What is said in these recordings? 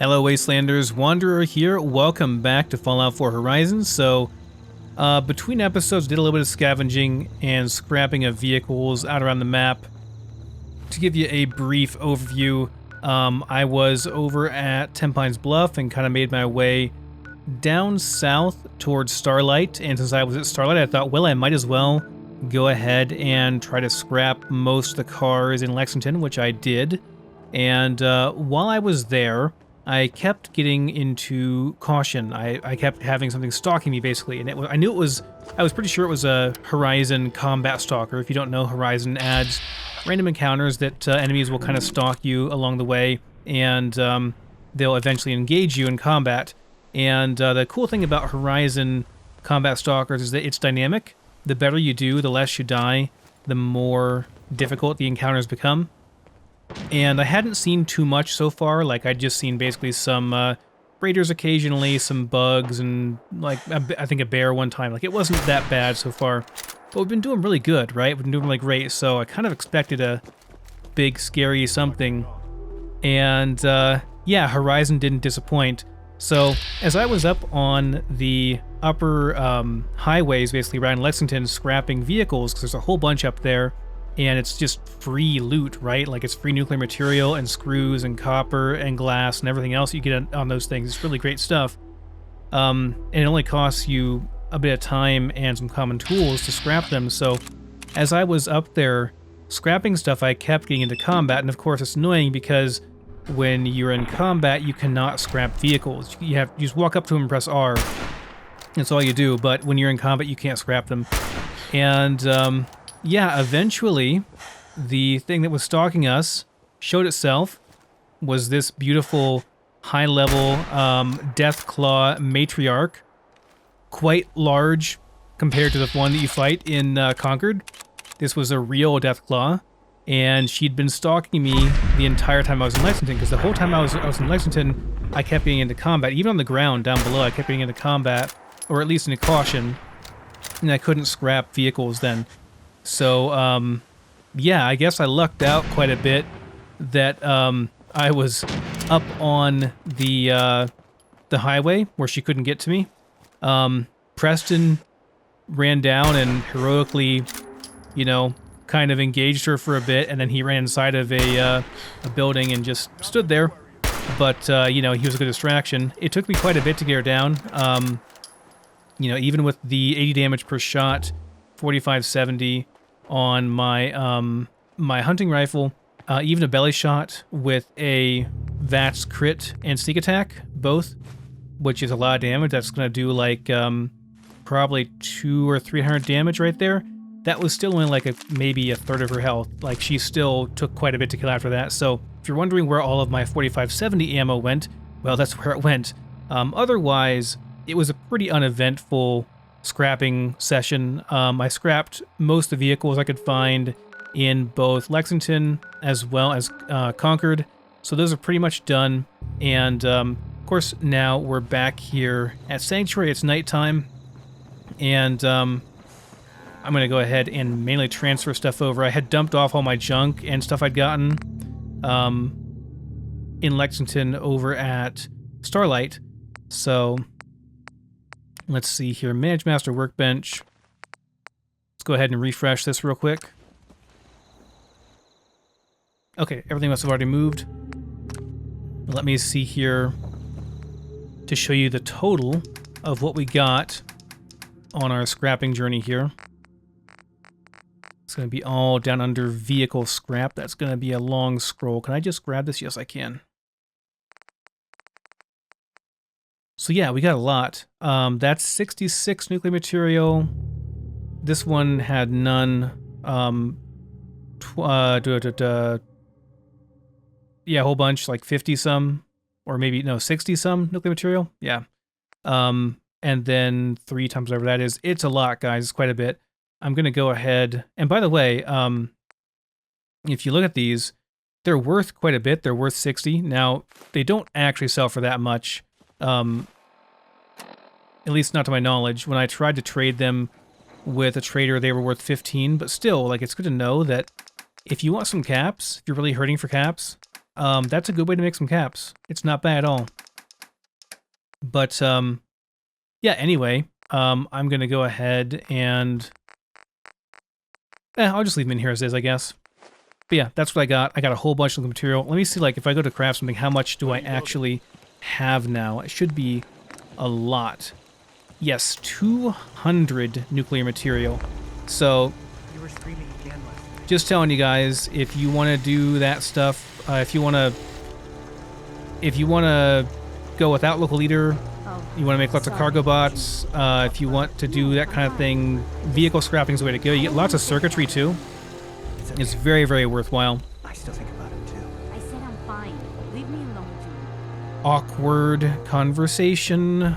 Hello Wastelanders, Wanderer here. Welcome back to Fallout 4 Horizons. Between episodes, did a little bit of scavenging and scrapping of vehicles out around the map. To give you a brief overview, I was over at Ten Pines Bluff and kind of made my way down south towards Starlight. And since I was at Starlight, I thought, well, I might as well go ahead and try to scrap most of the cars in Lexington, which I did. And while I was there, I kept getting into caution. I kept having something stalking me, basically, and I was pretty sure it was a Horizon combat stalker. If you don't know, Horizon adds random encounters that enemies will kind of stalk you along the way, and they'll eventually engage you in combat. And the cool thing about Horizon combat stalkers is that it's dynamic. The better you do, the less you die, the more difficult the encounters become. And I hadn't seen too much so far. Like, I'd just seen basically some raiders occasionally, some bugs, and like I think a bear one time. Like, it wasn't that bad so far. But we've been doing really good, right? We've been doing really great. So I kind of expected a big, scary something. And yeah, Horizon didn't disappoint. So as I was up on the upper highways, basically around Lexington, scrapping vehicles, because there's a whole bunch up there, and it's just free loot, right? Like, it's free nuclear material and screws and copper and glass and everything else you get on those things. It's really great stuff. And it only costs you a bit of time and some common tools to scrap them. So as I was up there scrapping stuff, I kept getting into combat. And of course, it's annoying because when you're in combat, you cannot scrap vehicles. You just walk up to them and press R. That's all you do. But when you're in combat, you can't scrap them. And yeah, eventually, the thing that was stalking us showed itself. Was this beautiful, high-level Deathclaw matriarch. Quite large compared to the one that you fight in Concord. This was a real Deathclaw, and she'd been stalking me the entire time I was in Lexington, because the whole time I was in Lexington, I kept getting into combat. Even on the ground down below, I kept getting into combat, or at least into caution, and I couldn't scrap vehicles then. So, yeah, I guess I lucked out quite a bit that I was up on the highway where she couldn't get to me. Preston ran down and heroically, kind of engaged her for a bit, and then he ran inside of a building and just stood there. But, he was a good distraction. It took me quite a bit to get her down. Even with the 80 damage per shot, 4570 on my my hunting rifle, even a belly shot with a VATS crit and sneak attack, both, which is a lot of damage. That's going to do like probably 200 or 300 damage right there. That was still only like maybe a third of her health. Like, she still took quite a bit to kill after that. So if you're wondering where all of my 4570 ammo went, well, that's where it went. Otherwise, it was a pretty uneventful scrapping session. I scrapped most of the vehicles I could find in both Lexington as well as Concord. So those are pretty much done. And of course, now we're back here at Sanctuary. It's nighttime. And I'm going to go ahead and mainly transfer stuff over. I had dumped off all my junk and stuff I'd gotten in Lexington over at Starlight. So let's see here. Manage Master Workbench. Let's go ahead and refresh this real quick. Okay, everything must have already moved. Let me see here to show you the total of what we got on our scrapping journey here. It's going to be all down under vehicle scrap. That's going to be a long scroll. Can I just grab this? Yes, I can. So yeah, we got a lot. That's 66 nuclear material. This one had none. Yeah, a whole bunch, like 50 some, or maybe, no, 60 some nuclear material. Yeah. And then 3 times whatever that is. It's a lot, guys. It's quite a bit. I'm going to go ahead. And by the way, if you look at these, they're worth quite a bit. They're worth 60. Now, they don't actually sell for that much. At least not to my knowledge. When I tried to trade them with a trader, they were worth 15, but still, like, it's good to know that if you want some caps, if you're really hurting for caps, That's a good way to make some caps. It's not bad at all. But, yeah, anyway, I'm gonna go ahead and... I'll just leave them in here as is, I guess. But yeah, that's what I got. I got a whole bunch of material. Let me see, like, if I go to craft something, how much do I actually have now? It should be a lot. Yes, 200 nuclear material. So, just telling you guys, if you want to do that stuff, if you want to go without local leader, you want to make lots of cargo bots, if you want to do that kind of thing, vehicle scrapping is the way to go. You get lots of circuitry too. It's very, very worthwhile. I still think about it too. I said I'm fine. Leave me alone, June. Awkward conversation.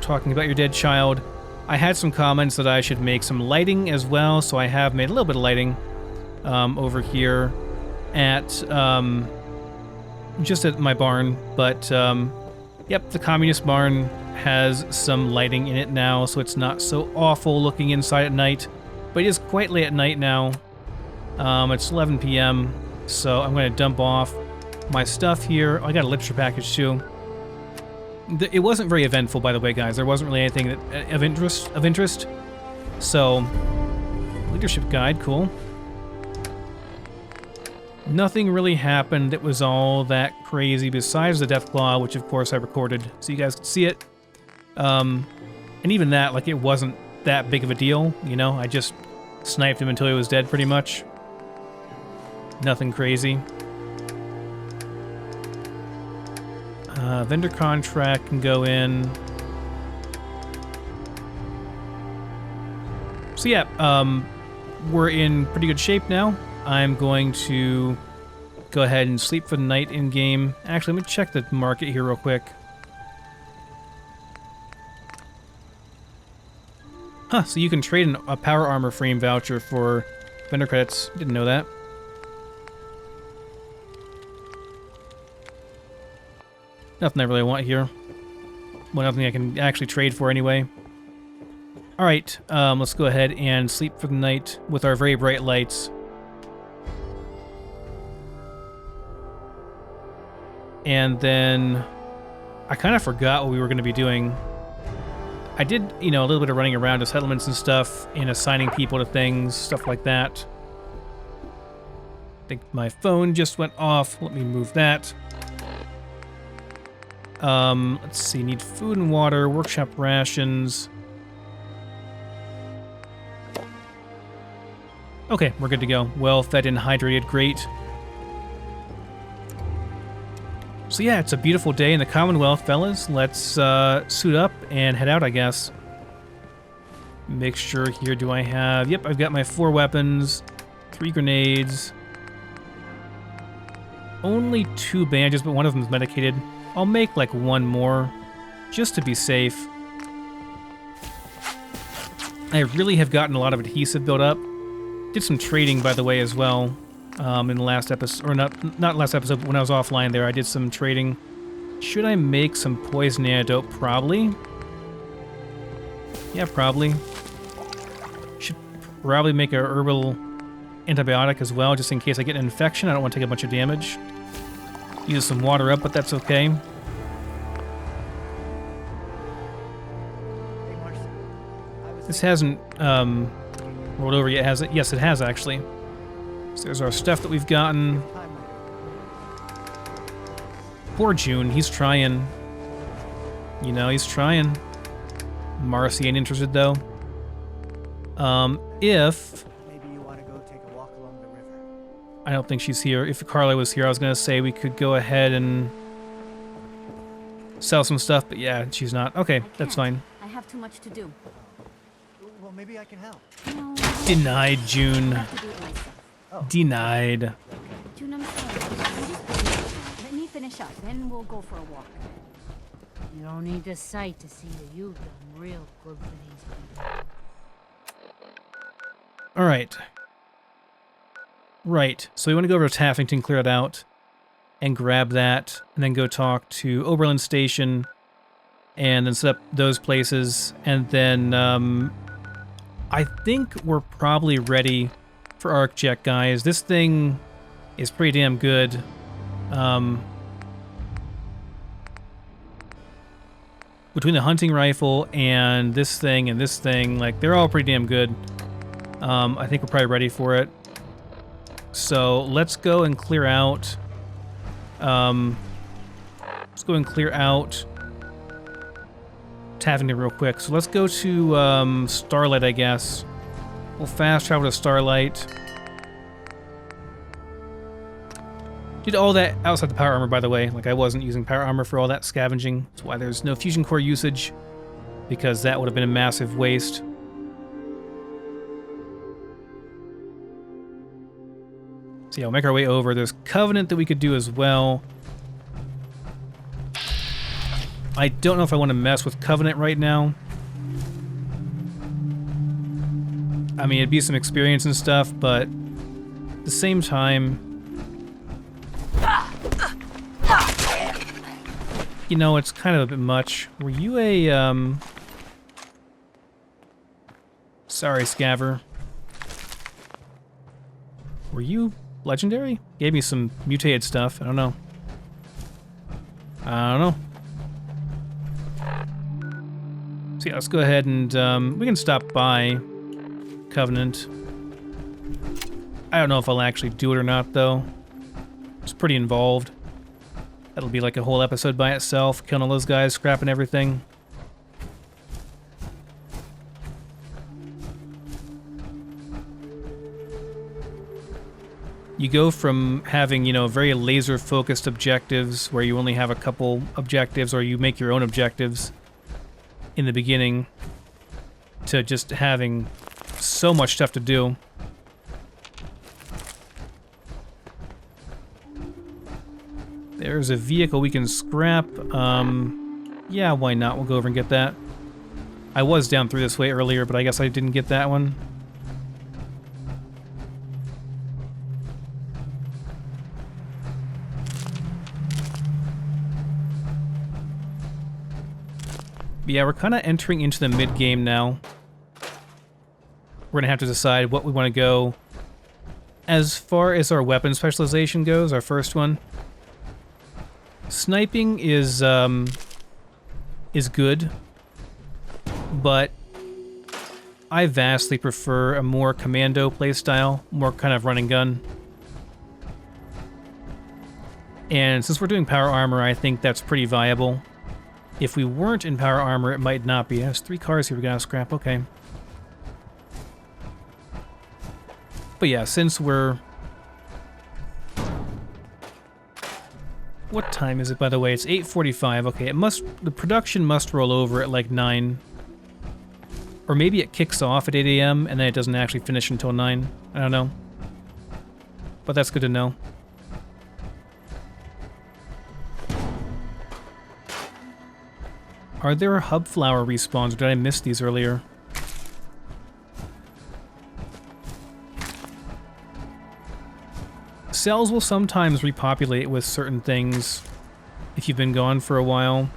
Talking about your dead child. I had some comments that I should make some lighting as well, so I have made a little bit of lighting over here at just at my barn. But yep, the communist barn has some lighting in it now, so it's not so awful looking inside at night. But it is quite late at night now. It's 11 p.m., so I'm going to dump off my stuff here. I got a literature package too. It wasn't very eventful, by the way, guys. There wasn't really anything of interest. So, leadership guide, cool. Nothing really happened that was all that crazy besides the Deathclaw, which of course I recorded so you guys could see it. And even that, like, it wasn't that big of a deal, you know? I just sniped him until he was dead, pretty much. Nothing crazy. Vendor contract can go in. So yeah, we're in pretty good shape now. I'm going to go ahead and sleep for the night in-game. Actually, let me check the market here real quick. Huh, so you can trade a power armor frame voucher for vendor credits. Didn't know that. Nothing I really want here. Well, nothing I can actually trade for anyway. Alright, let's go ahead and sleep for the night with our very bright lights. And then I kind of forgot what we were going to be doing. I did, you know, a little bit of running around to settlements and stuff and assigning people to things, stuff like that. I think my phone just went off. Let me move that. Let's see, need food and water, workshop rations. Okay, we're good to go. Well fed and hydrated, great. So yeah, it's a beautiful day in the Commonwealth, fellas. Let's suit up and head out, I guess. Make sure here, do I have... Yep, I've got my 4 weapons, 3 grenades. Only 2 bandages, but one of them is medicated. I'll make like 1 more, just to be safe. I really have gotten a lot of adhesive built up. Did some trading, by the way, as well. In the last episode, or not last episode, but when I was offline there, I did some trading. Should I make some poison antidote? Probably. Yeah, probably. Should probably make a herbal antibiotic as well, just in case I get an infection. I don't want to take a bunch of damage. Use some water up, but that's okay. This hasn't rolled over yet, has it? Yes, it has, actually. So there's our stuff that we've gotten. Poor June, he's trying. You know, he's trying. Marcy ain't interested, though. If... Maybe you want to go take a walk along the river. I don't think she's here. If Carla was here, I was going to say we could go ahead and sell some stuff, but yeah, she's not. Okay, that's fine. I have too much to do. Well, maybe I can help. No, Denied, June. I have to do it myself. Denied. June, I'm sorry. I'm just... Let me finish up, then we'll go for a walk. You don't need a sight to see that you've done real good for these people. Alright. Right, so we want to go over to Taffington, clear it out, and grab that, and then go talk to Recruitment Station, and then set up those places, and then, I think we're probably ready for ArcJet, guys. This thing is pretty damn good. Between the hunting rifle and this thing, like, they're all pretty damn good. I think we're probably ready for it. So let's go and clear out. Let's go and clear out Tavernier real quick. So let's go to Starlight, I guess. We'll fast travel to Starlight. Did all that outside the power armor, by the way. Like, I wasn't using power armor for all that scavenging. That's why there's no fusion core usage, because that would have been a massive waste. So yeah, we'll make our way over. There's Covenant that we could do as well. I don't know if I want to mess with Covenant right now. I mean, it'd be some experience and stuff, but at the same time, you know, it's kind of a bit much. Were you a, sorry, Scaver. Were you legendary? Gave me some mutated stuff. I don't know. I don't know. So yeah, let's go ahead and, we can stop by Covenant. I don't know if I'll actually do it or not, though. It's pretty involved. That'll be like a whole episode by itself, killing all those guys, scrapping everything. You go from having, you know, very laser-focused objectives where you only have a couple objectives, or you make your own objectives in the beginning, to just having so much stuff to do. There's a vehicle we can scrap. Yeah, why not? We'll go over and get that. I was down through this way earlier, but I guess I didn't get that one. Yeah, we're kind of entering into the mid-game now. We're going to have to decide what we want to go. As far as our weapon specialization goes, our first one, sniping is good, but I vastly prefer a more commando playstyle, more kind of run and gun. And since we're doing power armor, I think that's pretty viable. If we weren't in power armor, it might not be. There's 3 cars here we gotta scrap, okay. But yeah, since we're... What time is it, by the way? It's 8:45. Okay, it must... The production must roll over at like 9. Or maybe it kicks off at 8 a.m. and then it doesn't actually finish until 9. I don't know. But that's good to know. Are there hub flower respawns, or did I miss these earlier? Cells will sometimes repopulate with certain things if you've been gone for a while.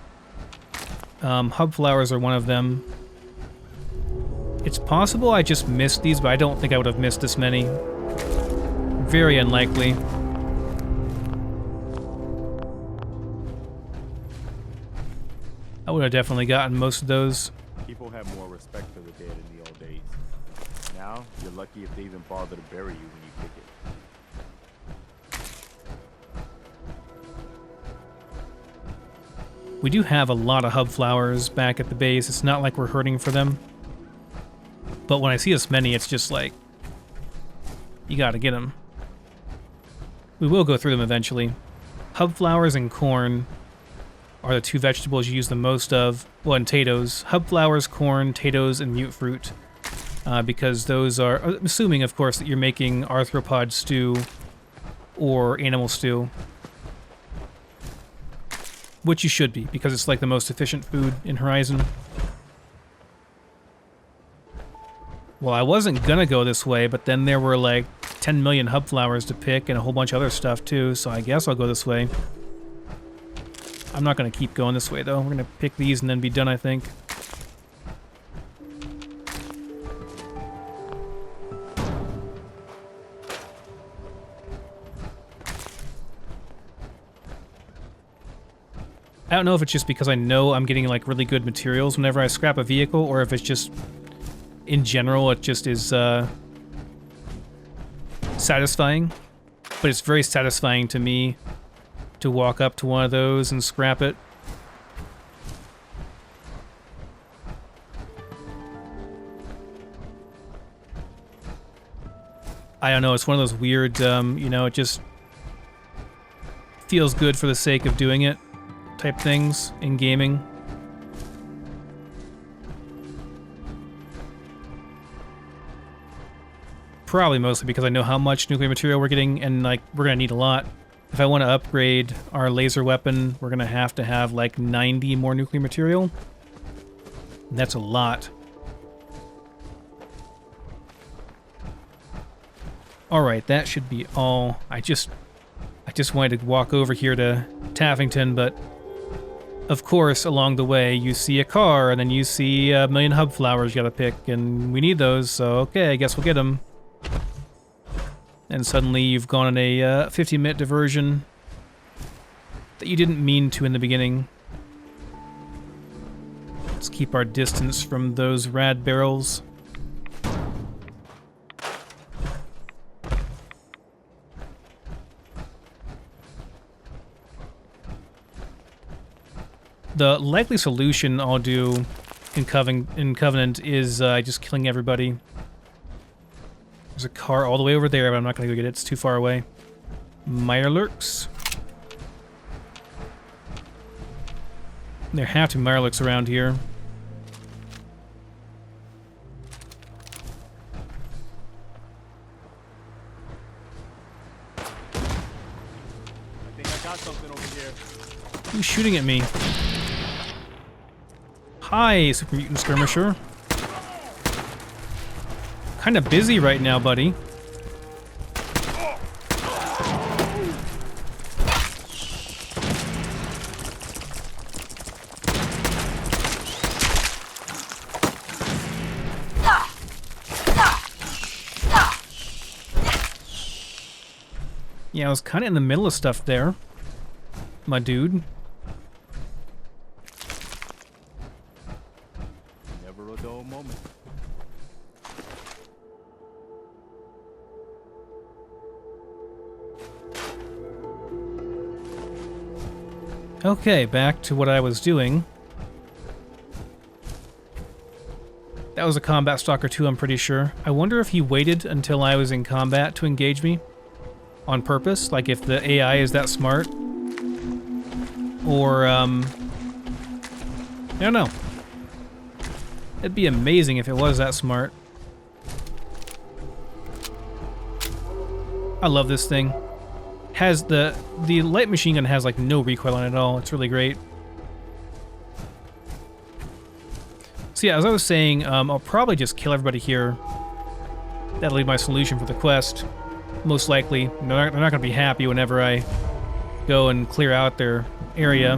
Hub flowers are one of them. It's possible I just missed these, but I don't think I would have missed this many. Very unlikely. I would have definitely gotten most of those. People have more respect for the dead in the old days. Now, you're lucky if they even bother to bury you when you pick it. We do have a lot of hub flowers back at the base. It's not like we're hurting for them. But when I see this many, it's just like, you gotta get them. We will go through them eventually. Hub flowers and corn are the 2 vegetables you use the most of. Well, and potatoes. Hub flowers, corn, potatoes, and mute fruit. Because those are... Assuming, of course, that you're making arthropod stew or animal stew. Which you should be, because it's like the most efficient food in Horizon. Well, I wasn't gonna go this way, but then there were like 10 million hub flowers to pick and a whole bunch of other stuff too, so I guess I'll go this way. I'm not going to keep going this way, though. We're going to pick these and then be done, I think. I don't know if it's just because I know I'm getting like really good materials whenever I scrap a vehicle, or if it's just in general it just is satisfying. But it's very satisfying to me to walk up to one of those and scrap it. I don't know, it's one of those weird, you know, it just feels good for the sake of doing it type things in gaming. Probably mostly because I know how much nuclear material we're getting, and like we're gonna need a lot. If I want to upgrade our laser weapon, we're gonna have to have like 90 more nuclear material. That's a lot. Alright, that should be all. I just wanted to walk over here to Taffington, but of course, along the way, you see a car, and then you see a million hub flowers you gotta pick, and we need those, so okay, I guess we'll get them. And suddenly you've gone on a 50-minute diversion that you didn't mean to in the beginning. Let's keep our distance from those rad barrels. The likely solution I'll do in Covenant is just killing everybody. There's a car all the way over there, but I'm not going to go get it. It's too far away. Mirelurks. There have to be Mirelurks around here. I think I got something over here. Who's shooting at me? Hi, Super Mutant Skirmisher. Kind of busy right now, buddy. Yeah, I was kind of in the middle of stuff there, my dude. Never a dull moment. Okay, back to what I was doing. That was a combat stalker too, I'm pretty sure. I wonder if he waited until I was in combat to engage me on purpose, like if the AI is that smart. Or, I don't know. It'd be amazing if it was that smart. I love this thing. Has the light machine gun has like no recoil on it at all. It's really great. So yeah, as I was saying, I'll probably just kill everybody here. That'll be my solution for the quest. Most likely. They're not going to be happy whenever I go and clear out their area.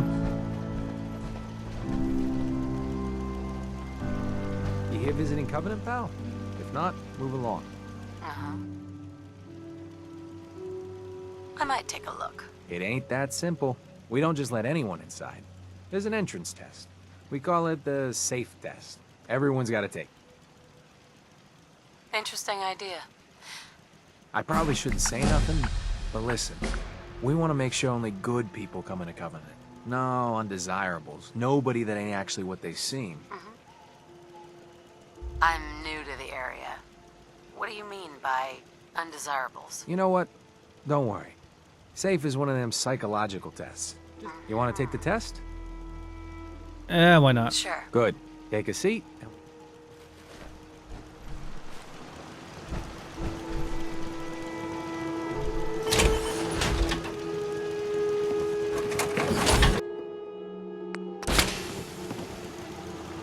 You here visiting Covenant, pal? If not, move along. Uh-huh. I might take a look. It ain't that simple. We don't just let anyone inside. There's an entrance test. We call it the safe test. Everyone's got to take. Interesting idea. I probably shouldn't say nothing, but listen. We want to make sure only good people come into Covenant. No undesirables. Nobody that ain't actually what they seem. I'm new to the area. What do you mean by undesirables? You know what? Don't worry. Safe is one of them psychological tests. You want to take the test? Why not? Sure. Good. Take a seat.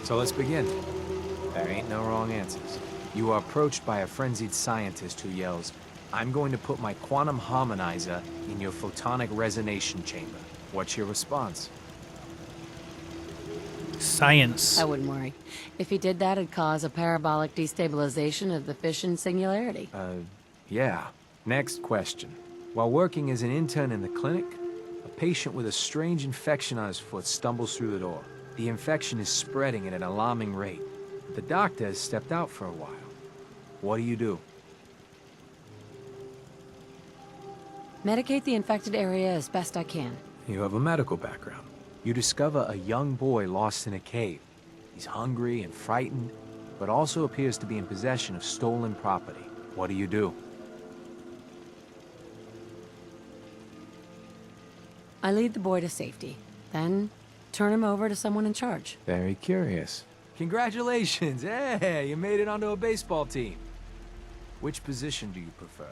So let's begin. There ain't no wrong answers. You are approached by a frenzied scientist who yells, "I'm going to put my quantum harmonizer in your photonic resonation chamber." What's your response? Science. I wouldn't worry. If he did that, it'd cause a parabolic destabilization of the fission singularity. Yeah. Next question. While working as an intern in the clinic, a patient with a strange infection on his foot stumbles through the door. The infection is spreading at an alarming rate. The doctor has stepped out for a while. What do? Medicate the infected area as best I can. You have a medical background. You discover a young boy lost in a cave. He's hungry and frightened, but also appears to be in possession of stolen property. What do? I lead the boy to safety, then turn him over to someone in charge. Very curious. Congratulations! Hey, you made it onto a baseball team. Which position do you prefer?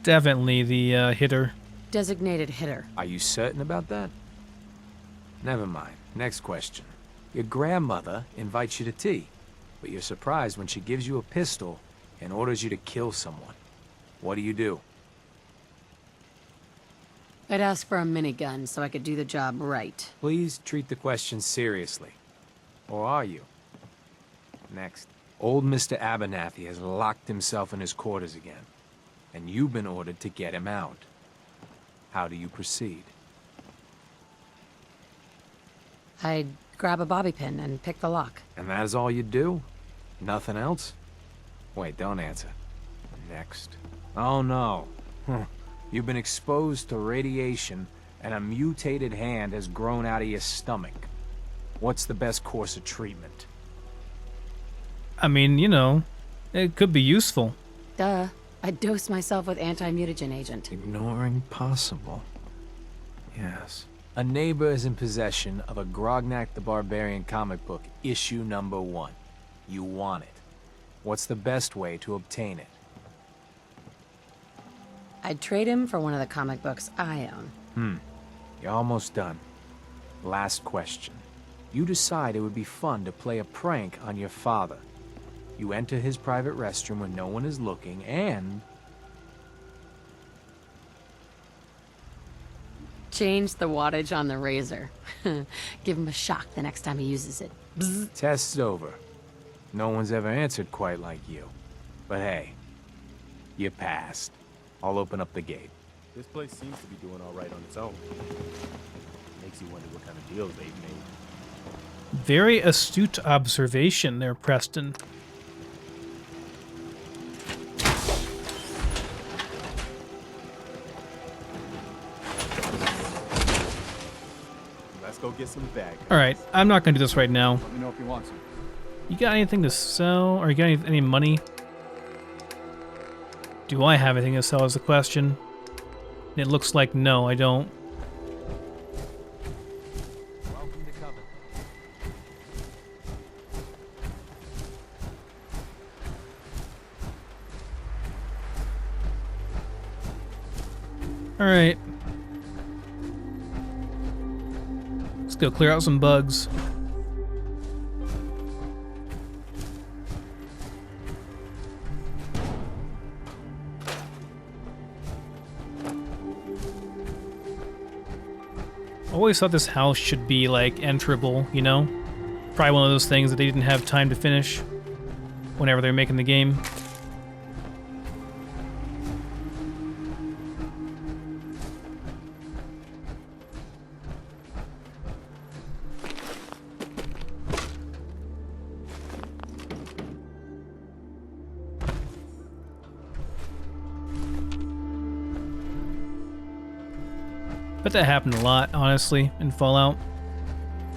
Definitely the hitter. Designated hitter. Are you certain about that? Never mind. Next question. Your grandmother invites you to tea, but you're surprised when she gives you a pistol and orders you to kill someone. What do? I'd ask for a minigun so I could do the job right. Please treat the question seriously. Or are you? Next. Old Mr. Abernathy has locked himself in his quarters again, and you've been ordered to get him out. How do you proceed? I'd grab a bobby pin and pick the lock. And that is all you do? Nothing else? Wait, don't answer. Next. Oh no. You've been exposed to radiation, and a mutated hand has grown out of your stomach. What's the best course of treatment? I mean, you know, it could be useful. Duh. I'd dose myself with anti-mutagen agent. Ignoring possible. Yes. A neighbor is in possession of a Grognak the Barbarian comic book, issue number 1. You want it. What's the best way to obtain it? I'd trade him for one of the comic books I own. You're almost done. Last question. You decide it would be fun to play a prank on your father. You enter his private restroom when no one is looking, and... Change the wattage on the razor. Give him a shock the next time he uses it. Bzz. Test's over. No one's ever answered quite like you. But hey, you passed. I'll open up the gate. This place seems to be doing all right on its own. Makes you wonder what kind of deals they've made. Very astute observation there, Preston. Let's go get some bag. Alright, I'm not going to do this right now. Let me know if you want some. You got anything to sell? Or you got any money? Do I have anything to sell is the question. It looks like no, I don't. Welcome to Coven. Alright. Let's go clear out some bugs. Always thought this house should be like enterable, you know? Probably one of those things that they didn't have time to finish whenever they're making the game. But that happened a lot, honestly, in Fallout.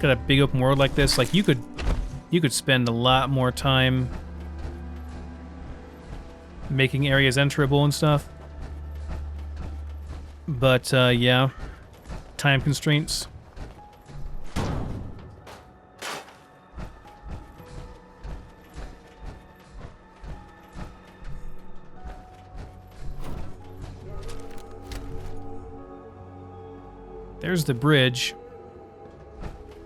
Got a big open world like this, like you could spend a lot more time making areas enterable and stuff. But yeah, time constraints. There's the bridge.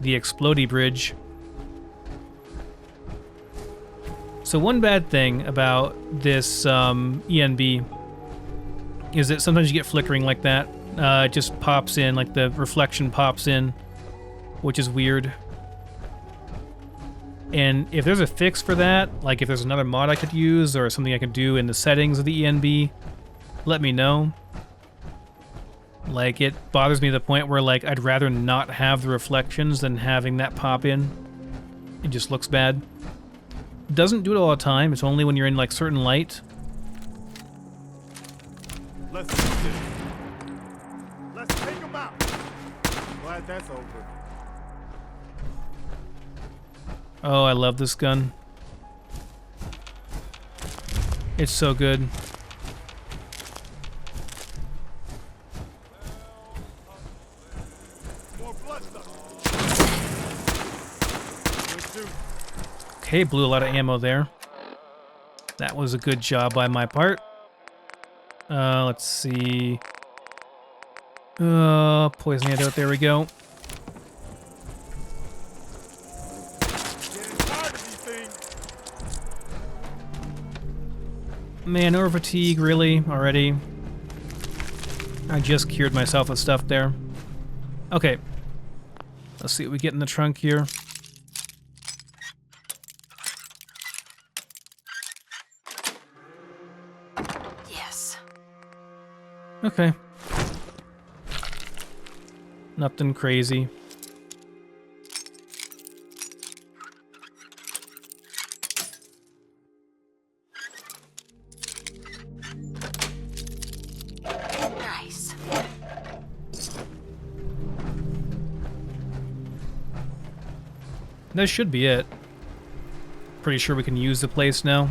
The explodey bridge. So one bad thing about this ENB is that sometimes you get flickering like that. It just pops in, like the reflection pops in, which is weird. And if there's a fix for that, like if there's another mod I could use or something I could do in the settings of the ENB, let me know. Like, it bothers me to the point where, like, I'd rather not have the reflections than having that pop in. It just looks bad. Doesn't do it all the time. It's only when you're in, like, certain light. Let's do this. Let's take him out. Glad that's over. Oh, I love this gun. It's so good. More blood stuff. Good too. Okay, blew a lot of ammo there. That was a good job by my part. Let's see. Poison antidote, there we go. Getting tired of these things. Man, over fatigue, really? Already? I just cured myself of stuff there. Okay. Let's see what we get in the trunk here. Yes. Okay. Nothing crazy. Nice. That should be it. Pretty sure we can use the place now.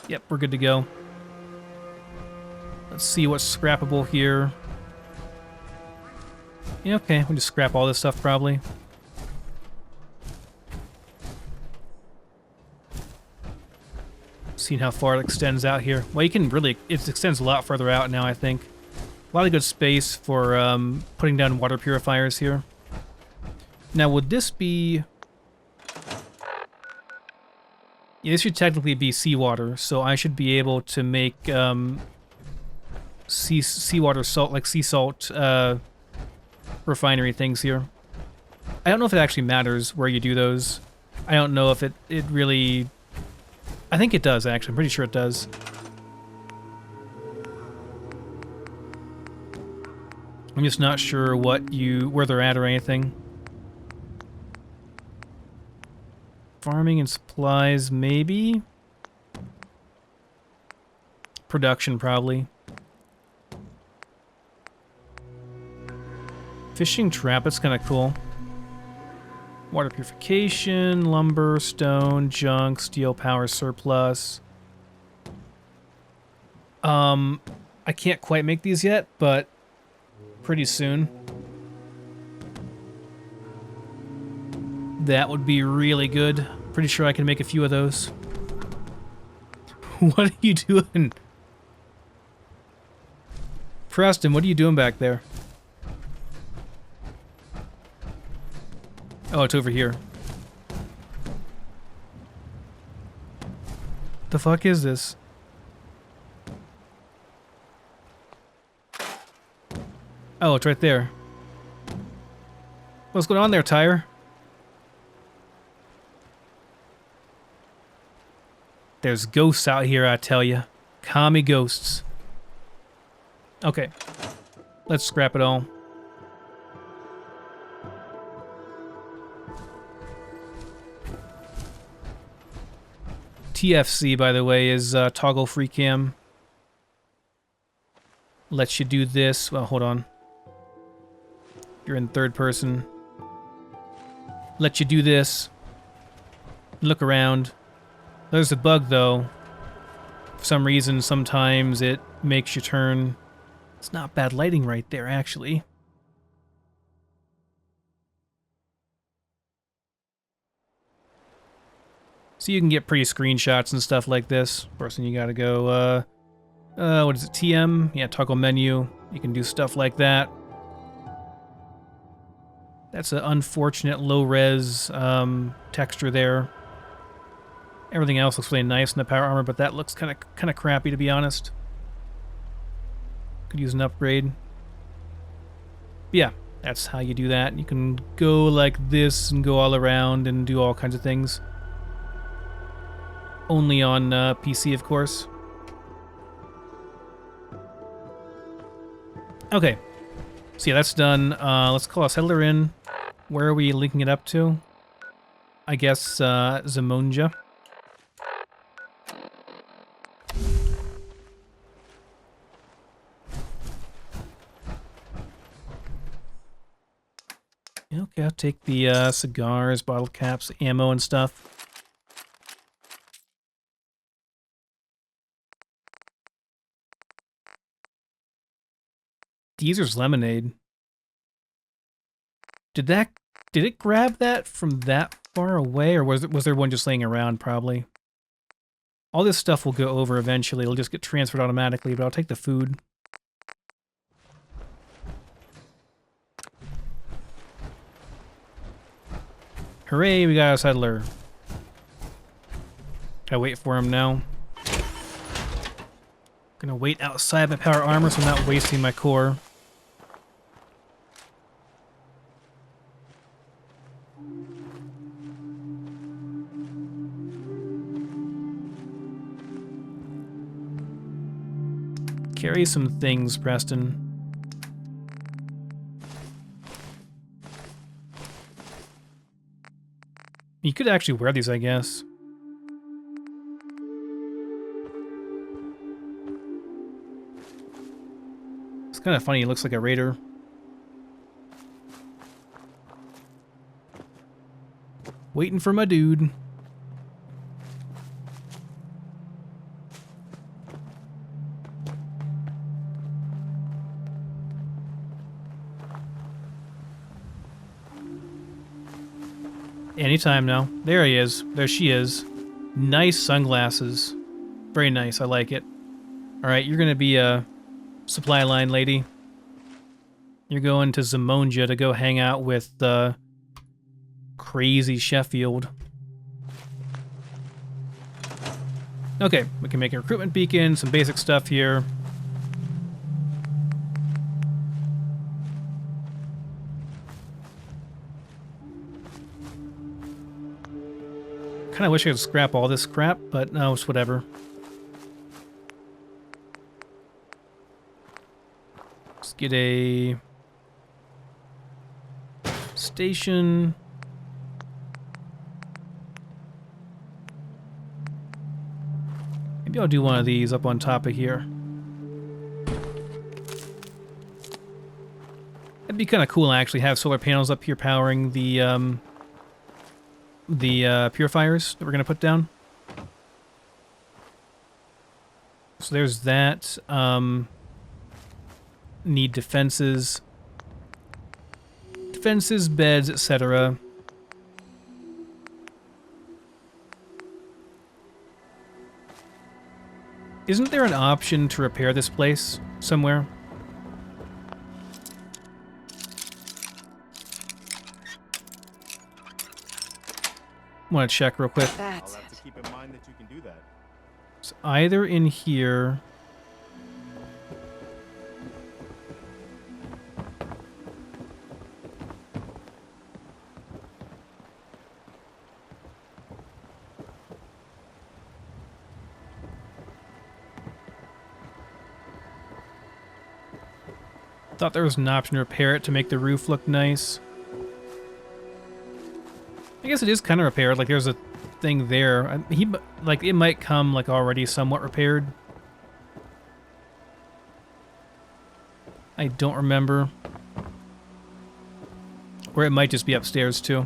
Yep, we're good to go. Let's see what's scrappable here. Yeah, okay, we'll just scrap all this stuff probably. Seeing how far it extends out here. Well, you can really, it extends a lot further out now, I think. A lot of good space for putting down water purifiers here. Now, would this be... Yeah, this should technically be seawater, so I should be able to make seawater salt, like sea salt refinery things here. I don't know if it actually matters where you do those. I don't know if it really... I think it does, actually. I'm pretty sure it does. I'm just not sure where they're at or anything. Farming and supplies, maybe? Production, probably. Fishing trap, that's kind of cool. Water purification, lumber, stone, junk, steel power surplus. I can't quite make these yet, but pretty soon. That would be really good. Pretty sure I can make a few of those. What are you doing? Preston, what are you doing back there? Oh, it's over here. The fuck is this? Oh, it's right there. What's going on there, Tyre? There's ghosts out here, I tell ya. Commie ghosts. Okay. Let's scrap it all. TFC, by the way, is toggle free cam. Lets you do this. Well, hold on. You're in third person. Let you do this. Look around. There's a bug, though. For some reason, sometimes it makes you turn. It's not bad lighting right there, actually. So you can get pretty screenshots and stuff like this. Of course, then you gotta go, what is it, TM? Yeah, toggle menu. You can do stuff like that. That's an unfortunate low-res texture there. Everything else looks really nice in the power armor, but that looks kind of crappy, to be honest. Could use an upgrade. Yeah, that's how you do that. You can go like this and go all around and do all kinds of things. Only on PC, of course. Okay. So yeah, that's done. Let's call a settler in. Where are we linking it up to? I guess Zamonja. Okay, I'll take the cigars, bottle caps, ammo, and stuff. Deezer's lemonade. Did it grab that from that far away, or was there one just laying around? Probably. All this stuff will go over eventually. It'll just get transferred automatically, but I'll take the food. Hooray, we got a settler. Gotta wait for him now. Gonna wait outside my power armor so I'm not wasting my core. Carry some things, Preston. You could actually wear these, I guess. It's kind of funny, he looks like a raider. Waiting for my dude. Anytime now. There he is. There she is. Nice sunglasses. Very nice. I like it. Alright, you're gonna be a supply line lady. You're going to Zamonja to go hang out with crazy Sheffield. Okay, we can make a recruitment beacon, some basic stuff here. Kinda wish I could scrap all this crap, but no, it's whatever. Let's get a station. Maybe I'll do one of these up on top of here. It'd be kind of cool to actually have solar panels up here powering the purifiers that we're going to put down. So there's that. Need defenses. Defenses, beds, etc. Isn't there an option to repair this place somewhere? Want to check real quick. I'll have to keep in mind that you can do that. It's either in here. Thought there was an option to repair it to make the roof look nice. I guess it is kind of repaired. Like there's a thing there. Like it might come like already somewhat repaired. I don't remember. Or it might just be upstairs too.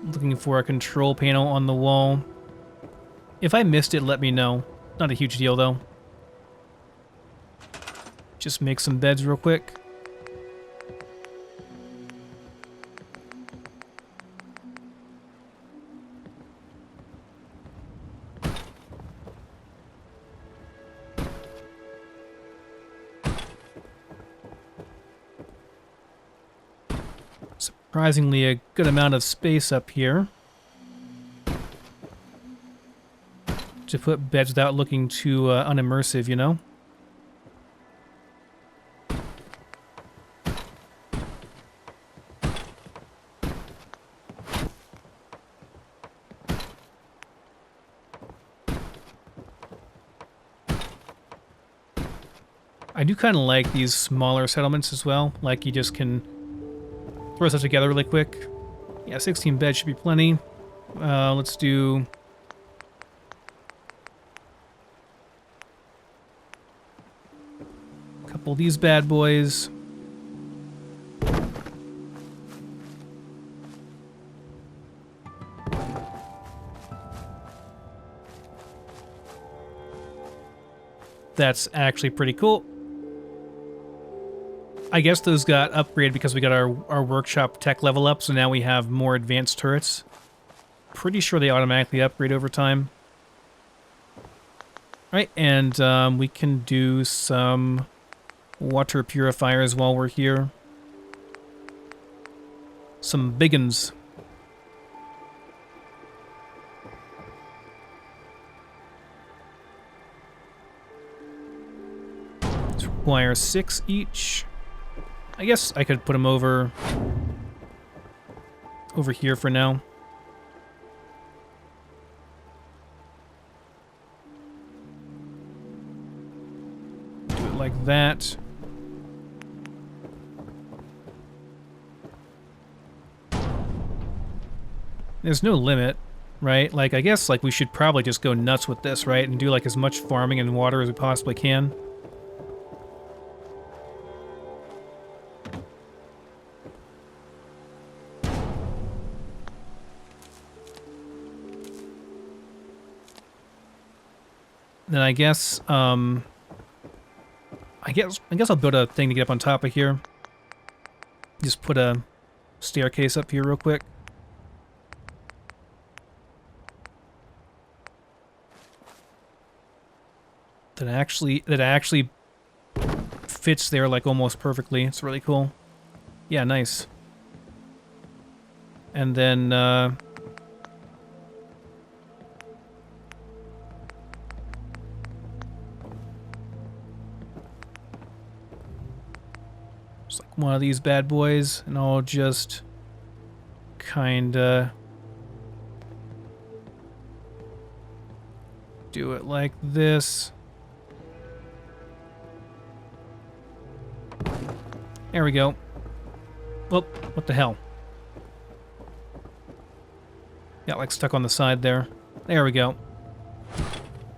Looking for a control panel on the wall. If I missed it, let me know. Not a huge deal though. Just make some beds real quick. Surprisingly a good amount of space up here to put beds without looking too unimmersive, you know? I do kind of like these smaller settlements as well. Like, you just can throw stuff together really quick. Yeah, 16 beds should be plenty. Let's do... a couple of these bad boys. That's actually pretty cool. I guess those got upgraded because we got our workshop tech level up, so now we have more advanced turrets. Pretty sure they automatically upgrade over time. Right, and we can do some water purifiers while we're here. Some big uns. Require 6 each. I guess I could put them over here for now. Do it like that. There's no limit, right? Like, I guess like we should probably just go nuts with this, right? And do like as much farming and water as we possibly can. Then I guess I'll build a thing to get up on top of here. Just put a staircase up here real quick. That actually fits there like almost perfectly. It's really cool. Yeah, nice. And then one of these bad boys, and I'll just kinda do it like this. There we go. Whoop, what the hell? Got like stuck on the side there. There we go.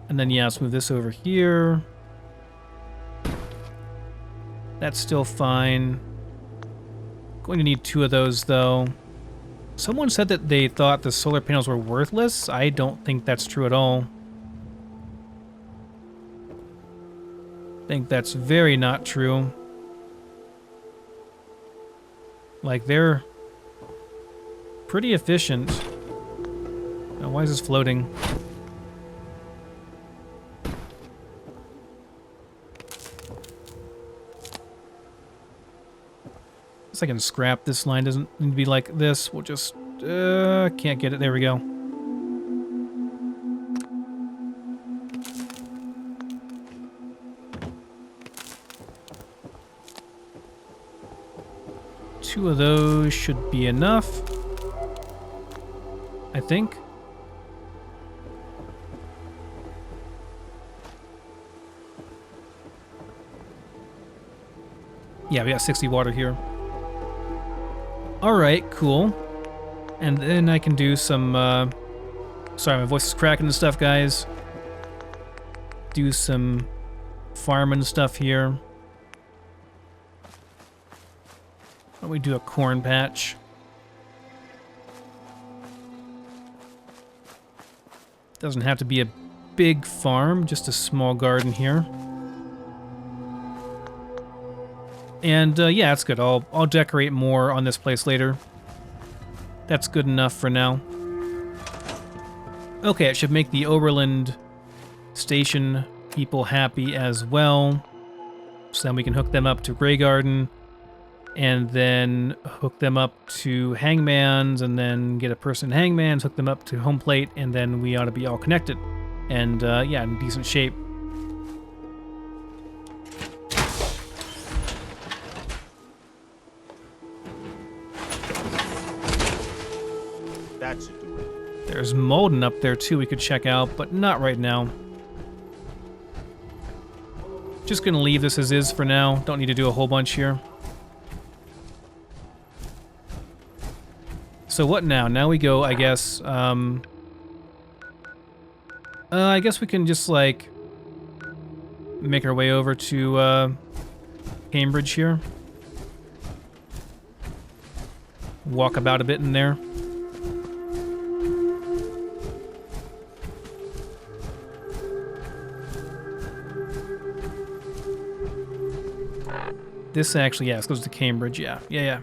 And then yeah, let's move this over here. That's still fine. Going to need 2 of those, though. Someone said that they thought the solar panels were worthless. I don't think that's true at all. I think that's very not true. Like, they're pretty efficient. Oh, why is this floating? I can scrap this line. Doesn't need to be like this. We'll just can't get it. There we go. Two of those should be enough, I think. Yeah, we got 60 water here. Alright, cool. And then I can do some, sorry, my voice is cracking and stuff, guys. Do some farming stuff here. Why don't we do a corn patch? Doesn't have to be a big farm, just a small garden here. And yeah, that's good. I'll decorate more on this place later. That's good enough for now. Okay, it should make the Oberland Station people happy as well. So then we can hook them up to Grey Garden, and then hook them up to Hangman's, and then get a person in Hangman's, hook them up to Home Plate, and then we ought to be all connected. And yeah, in decent shape. That should do it. There's Molden up there too we could check out, but not right now. Just gonna leave this as is for now. Don't need to do a whole bunch here. So what now? Now we go, I guess, I guess we can just, like, make our way over to, Cambridge here. Walk about a bit in there. This actually, yeah, this goes to Cambridge, yeah.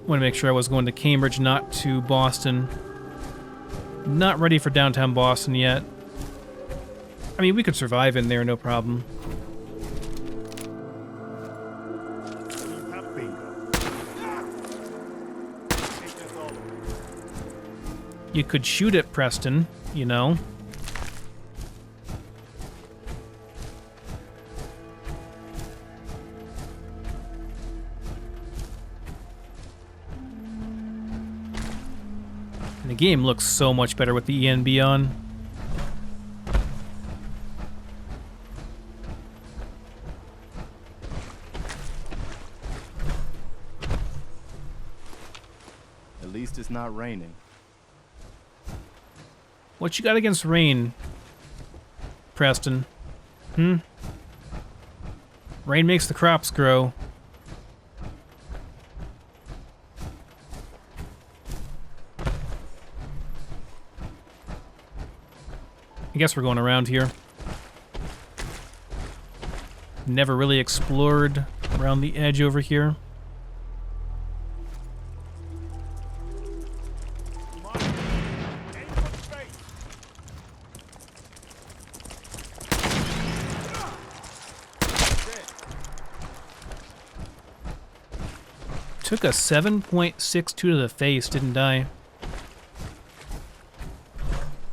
Want to make sure I was going to Cambridge, not to Boston. Not ready for downtown Boston yet. I mean, we could survive in there, no problem. You could shoot it, Preston, you know. And the game looks so much better with the ENB on. At least it's not raining. What you got against rain, Preston? Rain makes the crops grow. I guess we're going around here. Never really explored around the edge over here. Took a 7.62 to the face, didn't die.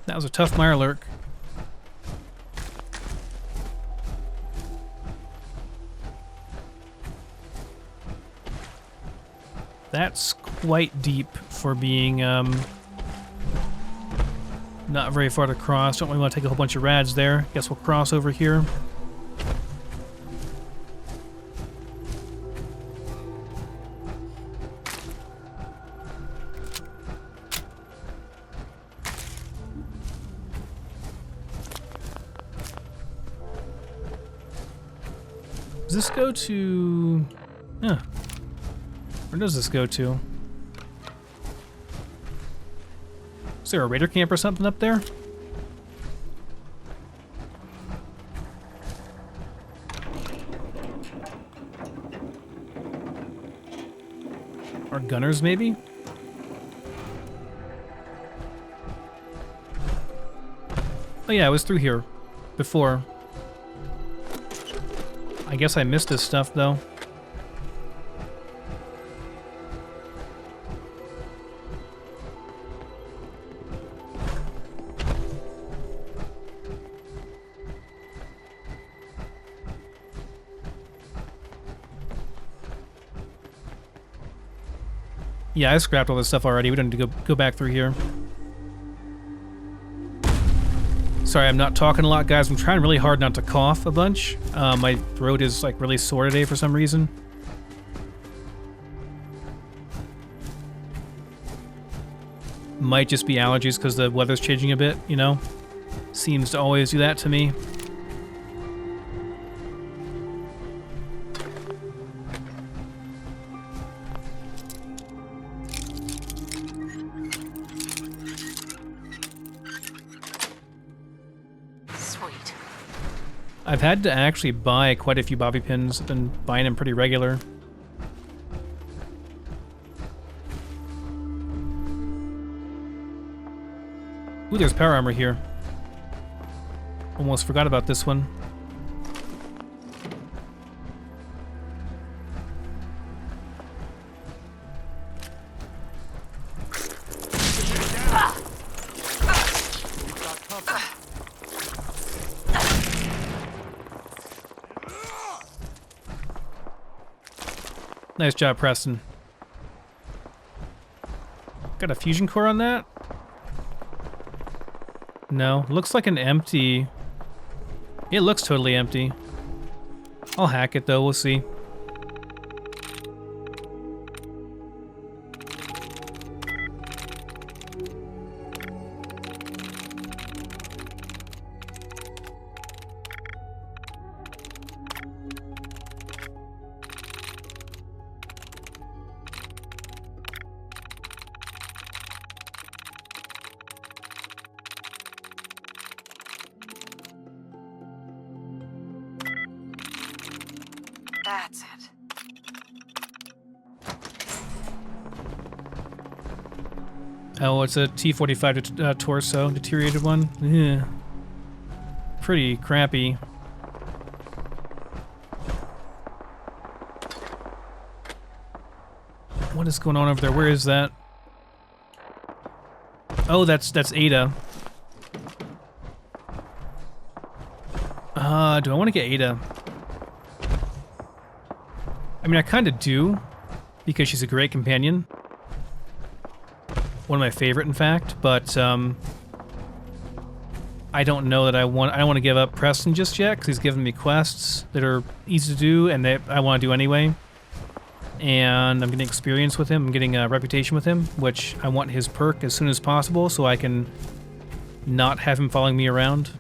That was a tough Mirelurk. That's quite deep for being not very far to cross. Don't really want to take a whole bunch of rads there. Guess we'll cross over here. Does this go to... Huh. Where does this go to? Is there a raider camp or something up there? Or gunners, maybe? Oh yeah, I was through here before. I guess I missed this stuff, though. Yeah, I scrapped all this stuff already. We don't need to go back through here. Sorry, I'm not talking a lot, guys. I'm trying really hard not to cough a bunch. My throat is, like, really sore today for some reason. Might just be allergies because the weather's changing a bit, you know? Seems to always do that to me. I've had to actually buy quite a few bobby pins. I've been buying them pretty regular. Ooh, there's power armor here. Almost forgot about this one. Nice job, Preston. Got a fusion core on that? No, looks like an empty... It looks totally empty. I'll hack it though, we'll see. That's it. Oh, it's a T-45 torso, deteriorated one. Yeah. Pretty crappy. What is going on over there? Where is that? Oh, that's Ada. Do I want to get Ada? I mean, I kind of do, because she's a great companion. One of my favorite, in fact, but I don't know that I don't want to give up Preston just yet, because he's giving me quests that are easy to do and that I want to do anyway. And I'm getting experience with him, I'm getting a reputation with him, which I want his perk as soon as possible so I can not have him following me around.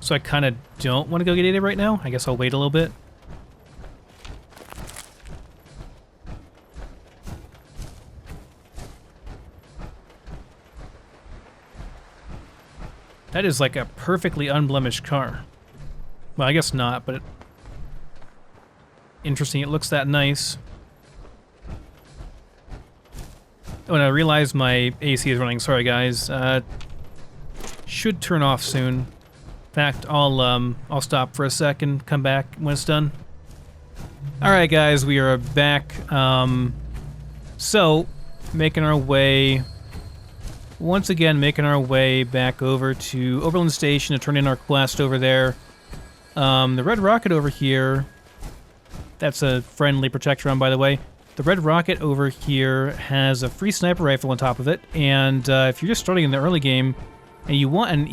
So I kind of don't want to go get Ada right now. I guess I'll wait a little bit. That is like a perfectly unblemished car. Well, I guess not, but interesting. It looks that nice. Oh, and I realize my AC is running. Sorry, guys. Should turn off soon. In fact, I'll stop for a second, come back when it's done. All right, guys, we are back. So, making our way, once again, making our way back over to Recruitment Station to turn in our quest over there. The red rocket over here, that's a friendly Protectron, by the way. The red rocket over here has a free sniper rifle on top of it, and if you're just starting in the early game, and you want an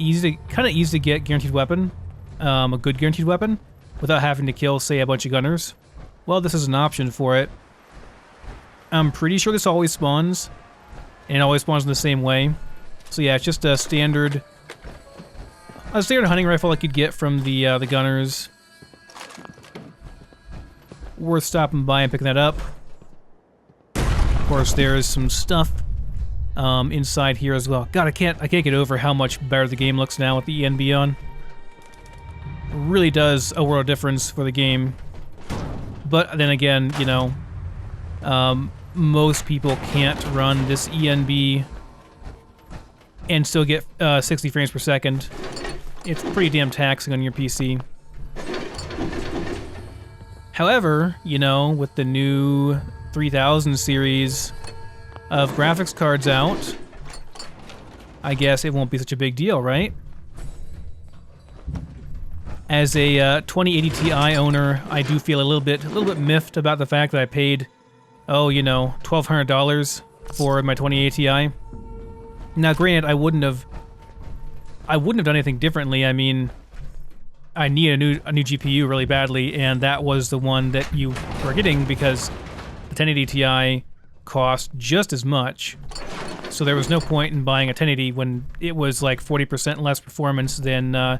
kind of easy to get guaranteed weapon, a good guaranteed weapon, without having to kill, say, a bunch of gunners, well, this is an option for it. I'm pretty sure this always spawns, and it always spawns in the same way. So yeah, it's just a standard hunting rifle like you'd get from the gunners. Worth stopping by and picking that up. Of course, there's some stuff inside here as well. God, I can't get over how much better the game looks now with the ENB on. It really does a world of difference for the game. But then again, you know, most people can't run this ENB and still get 60 frames per second. It's pretty damn taxing on your PC. However, you know, with the new 3000 series of graphics cards out, I guess it won't be such a big deal, right? As a 2080 Ti owner, I do feel a little bit miffed about the fact that I paid, oh, you know, $1,200 for my 2080 Ti. Now, granted, I wouldn't have done anything differently. I mean, I need a new GPU really badly, and that was the one that you were getting because the 1080 Ti cost just as much. So there was no point in buying a 1080 when it was like 40% less performance than the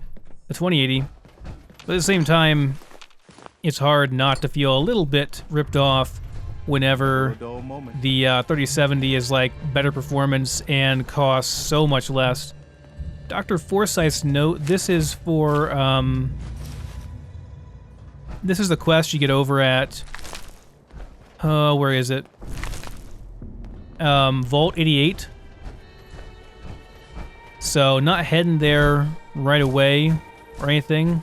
2080. But at the same time, it's hard not to feel a little bit ripped off whenever the 3070 is like better performance and costs so much less. Dr. Forsyth's note, this is for, this is the quest you get over at, where is it? Vault 88. So not heading there right away or anything,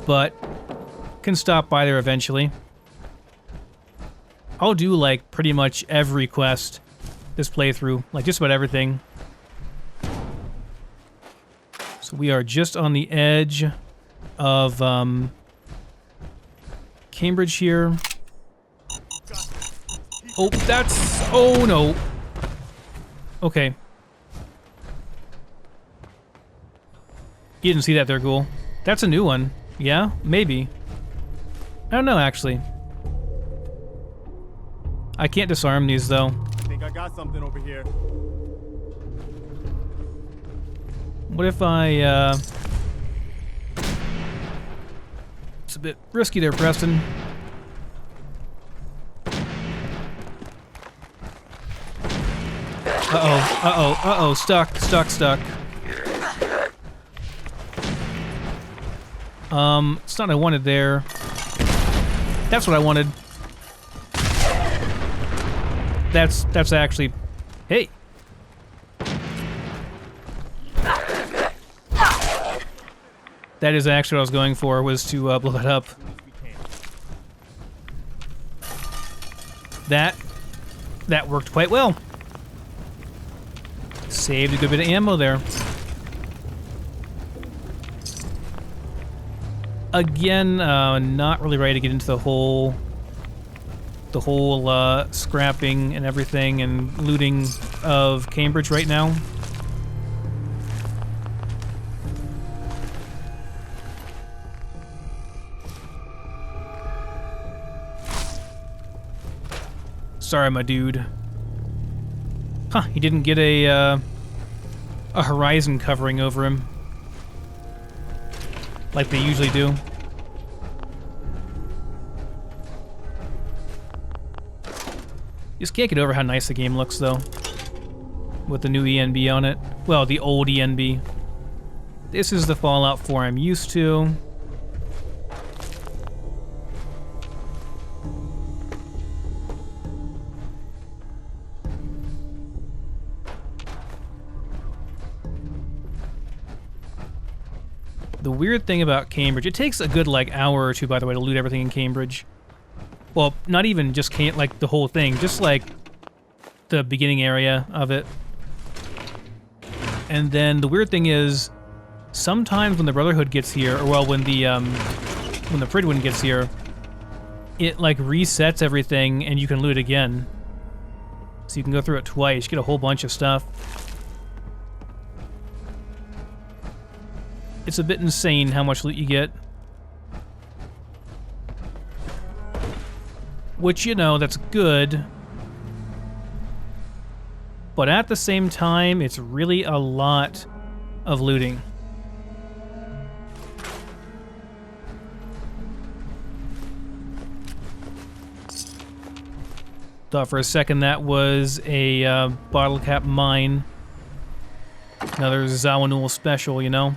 but can stop by there eventually. I'll do like pretty much every quest this playthrough, like just about everything. So we are just on the edge of Cambridge here. Oh, that's... Oh, no. Okay. You didn't see that there, Ghoul. That's a new one. Yeah? Maybe. I don't know, actually. I can't disarm these, though. I think I got something over here. What if I, It's a bit risky there, Preston. Uh-oh, uh-oh, uh-oh, stuck. It's not what I wanted there. That's what I wanted. That's actually... Hey! That is actually what I was going for, was to blow it up. That worked quite well. Saved a good bit of ammo there. Again, not really ready to get into the whole scrapping and everything and looting of Cambridge right now. Sorry, my dude. Huh, he didn't get a horizon covering over him. Like they usually do. Just can't get over how nice the game looks, though. With the new ENB on it. Well, the old ENB. This is the Fallout 4 I'm used to. The weird thing about Cambridge, it takes a good, like, hour or two, by the way, to loot everything in Cambridge. Well, not even just like the whole thing, just like the beginning area of it. And then the weird thing is, sometimes when the Brotherhood gets here, or well, when the Pridwin gets here, it like resets everything and you can loot again. So you can go through it twice, get a whole bunch of stuff. It's a bit insane how much loot you get. Which, you know, that's good. But at the same time, it's really a lot of looting. Thought for a second that was a bottle cap mine. Another Zawanul special, you know?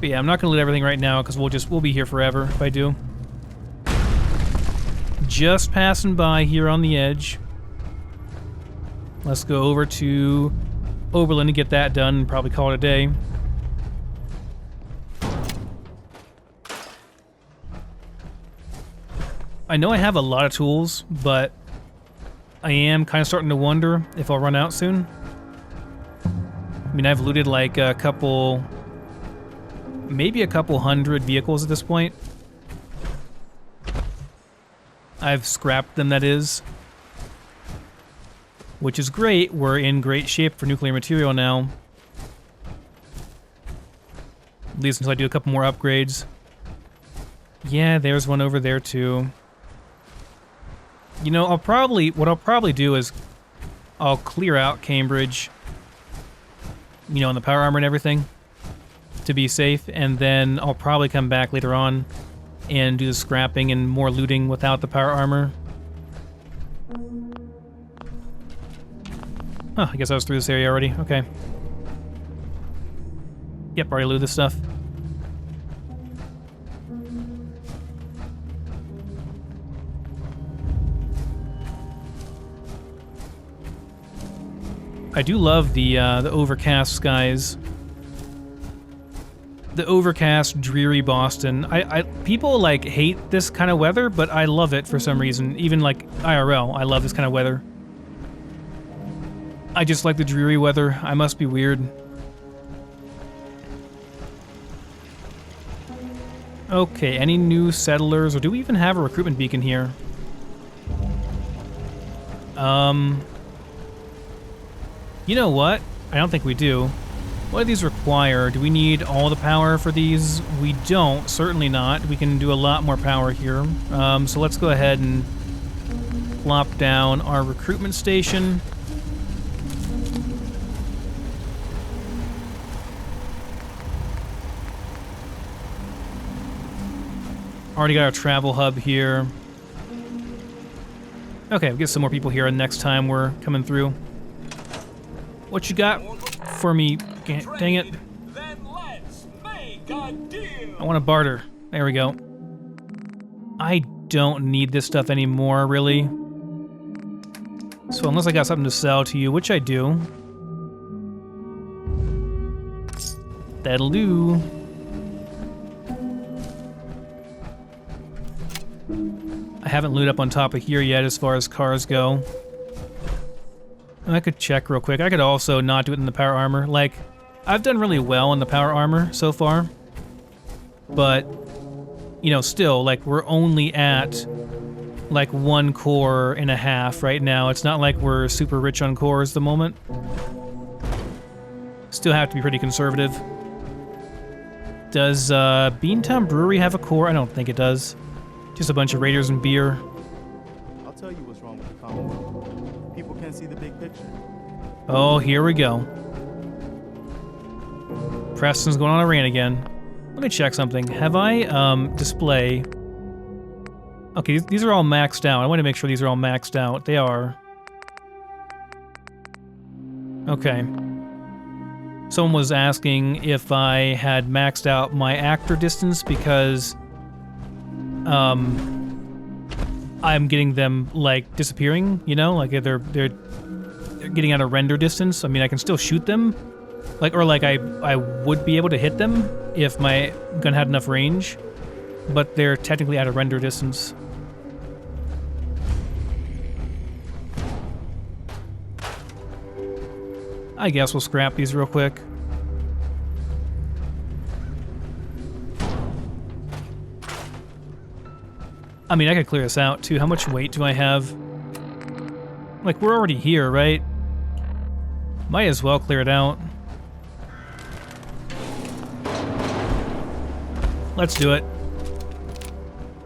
But yeah, I'm not gonna loot everything right now because we'll be here forever if I do. Just passing by here on the edge. Let's go over to Oberlin to get that done and probably call it a day. I know I have a lot of tools, but I am kind of starting to wonder if I'll run out soon. I mean, I've looted like a couple... maybe a couple hundred vehicles at this point. I've scrapped them, that is. Which is great. We're in great shape for nuclear material now. At least until I do a couple more upgrades. Yeah, there's one over there too. You know, what I'll probably do is I'll clear out Cambridge, you know, and the power armor and everything to be safe, and then I'll probably come back later on and do the scrapping and more looting without the power armor. Huh, I guess I was through this area already. Okay. Yep, already looted this stuff. I do love the overcast skies. The overcast, dreary Boston. People like hate this kind of weather, but I love it for some reason. Even like IRL, I love this kind of weather. I just like the dreary weather. I must be weird. Okay, any new settlers, or do we even have a recruitment beacon here? You know what? I don't think we do. What do these require? Do we need all the power for these? We don't. Certainly not. We can do a lot more power here. So let's go ahead and plop down our recruitment station. Already got our travel hub here. Okay, we'll get some more people here next time we're coming through. What you got for me? Dang it. Then let's make a deal. I want to barter. There we go. I don't need this stuff anymore, really. So unless I got something to sell to you, which I do. That'll do. I haven't looted up on top of here yet as far as cars go. I could check real quick. I could also not do it in the power armor. Like, I've done really well in the power armor so far. But, you know, still, like, we're only at, like, 1 core and a half right now. It's not like we're super rich on cores at the moment. Still have to be pretty conservative. Does Beantown Brewery have a core? I don't think it does. Just a bunch of raiders and beer. I'll tell you what's wrong with the Commonwealth. People can't see the big picture. Oh, here we go. Preston's going on a rant again. Let me check something. Have I, display... Okay, these are all maxed out. I want to make sure these are all maxed out. They are. Okay. Someone was asking if I had maxed out my actor distance because... I'm getting them, like, disappearing, you know? Like, they're getting out of render distance. I mean, I can still shoot them. Like, or, like, I would be able to hit them if my gun had enough range. But they're technically out of render distance. I guess we'll scrap these real quick. I mean, I could clear this out, too. How much weight do I have? Like, we're already here, right? Might as well clear it out. Let's do it.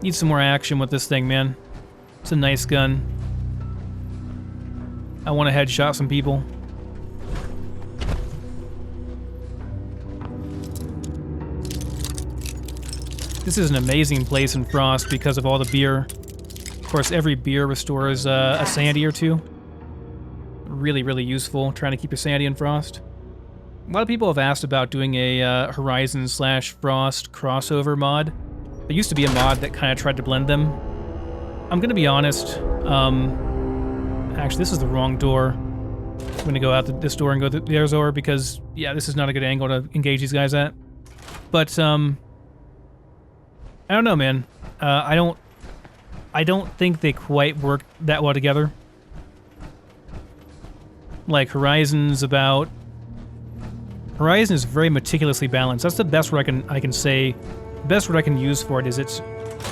Need some more action with this thing, man. It's a nice gun. I want to headshot some people. This is an amazing place in Frost because of all the beer. Of course, every beer restores a sanity or two. Really, really useful trying to keep your sanity in Frost. A lot of people have asked about doing a Horizon/Frost crossover mod. There used to be a mod that kind of tried to blend them. I'm gonna be honest. Actually, this is the wrong door. I'm gonna go out this door and go to the other door because, yeah, this is not a good angle to engage these guys at. But I don't know, man. I don't think they quite work that well together. Like, Horizon is very meticulously balanced. That's the best word I can say. The best word I can use for it is it's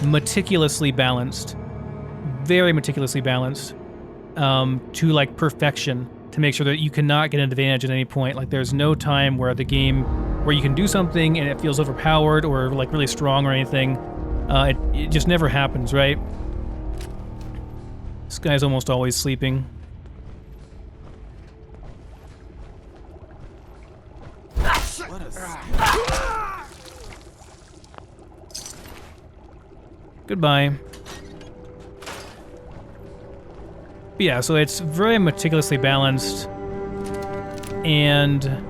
meticulously balanced. Very meticulously balanced. To, like, perfection. To make sure that you cannot get an advantage at any point. Like, there's no time where where you can do something and it feels overpowered or, like, really strong or anything. It just never happens, right? This guy's almost always sleeping. Goodbye. But yeah, so it's very meticulously balanced, and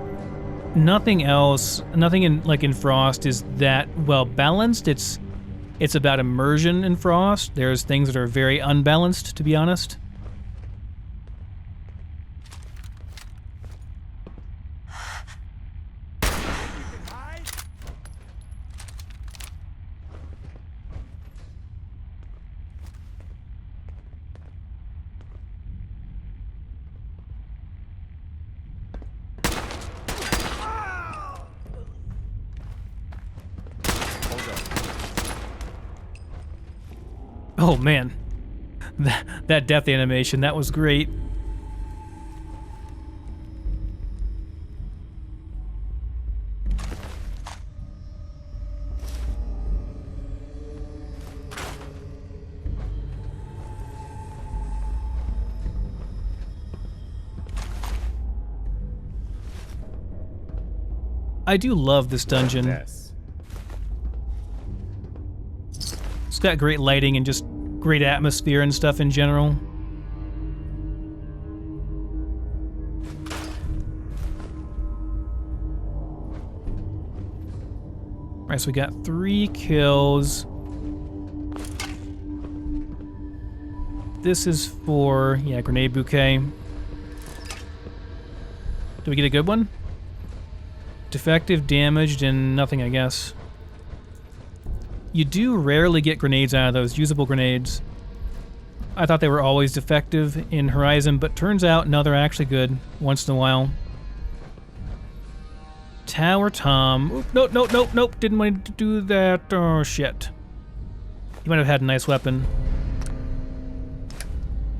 nothing in Frost is that well balanced. It's about immersion in Frost. There's things that are very unbalanced, to be honest. Oh man, That death animation, that was great. I do love this dungeon. Yes. It's got great lighting and just great atmosphere and stuff in general. Alright, so we got 3 kills. This is for, yeah, grenade bouquet. Do we get a good one? Defective, damaged, and nothing, I guess. You do rarely get grenades out of those, usable grenades. I thought they were always defective in Horizon, but turns out, no, they're actually good once in a while. Tower Tom. Oop, nope. Didn't want to do that. Oh, shit. He might have had a nice weapon.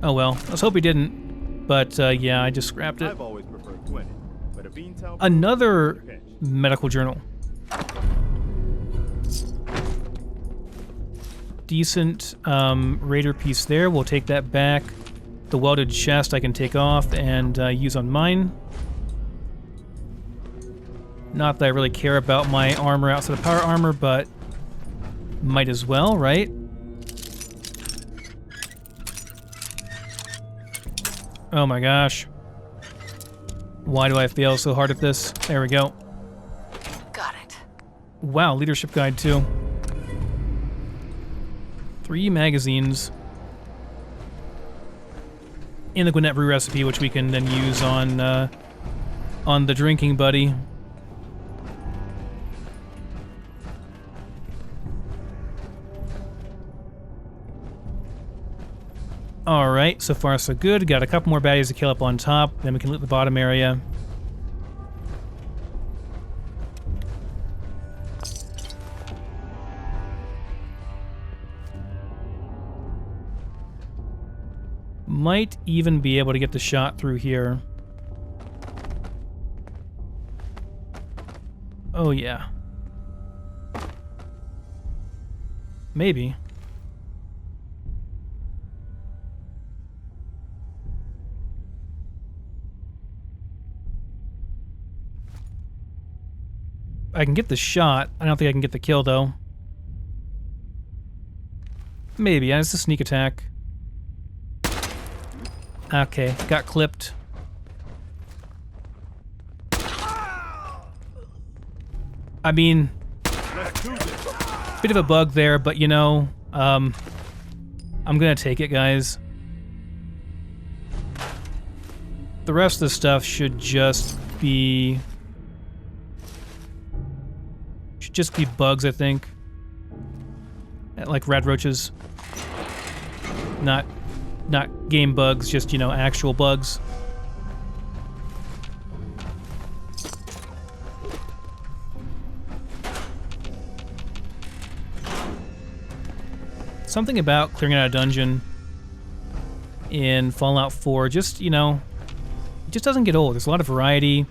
Oh, well. Let's hope he didn't. But, yeah, I just scrapped it. I've always preferred Quentin, but a Beantown Another medical journal. Decent raider piece there. We'll take that back. The welded chest I can take off and use on mine. Not that I really care about my armor outside of power armor, but might as well, right? Oh my gosh. Why do I fail so hard at this? There we go. Got it. Wow, leadership guide too. 3 magazines. In the Gwinnett Brew recipe, which we can then use on the drinking buddy. Alright, so far so good. Got a couple more baddies to kill up on top, then we can loot the bottom area. Might even be able to get the shot through here. Oh yeah. Maybe. I can get the shot. I don't think I can get the kill, though. Maybe. Yeah, it's a sneak attack. Okay, got clipped. I mean, bit of a bug there, but you know, I'm gonna take it, guys. The rest of the stuff should just be bugs, I think. Like red roaches. Not game bugs, just, you know, actual bugs. Something about clearing out a dungeon in Fallout 4, just, you know, it just doesn't get old. There's a lot of variety.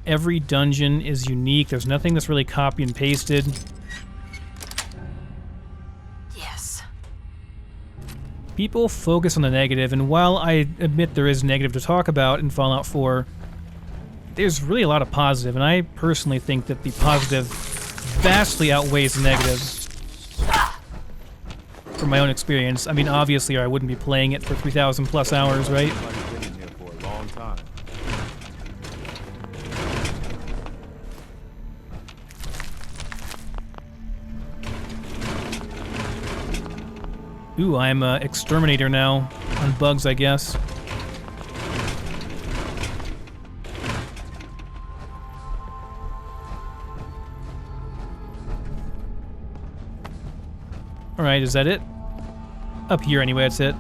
Every dungeon is unique. There's nothing that's really copy and pasted. Yes. People focus on the negative, and while I admit there is negative to talk about in Fallout 4, there's really a lot of positive, and I personally think that the positive vastly outweighs the negative. From my own experience. I mean, obviously, or I wouldn't be playing it for 3,000 plus hours, right? I've been in here for a long time. Ooh, I'm a exterminator now on bugs, I guess. Alright, is that it? Up here anyway, that's it.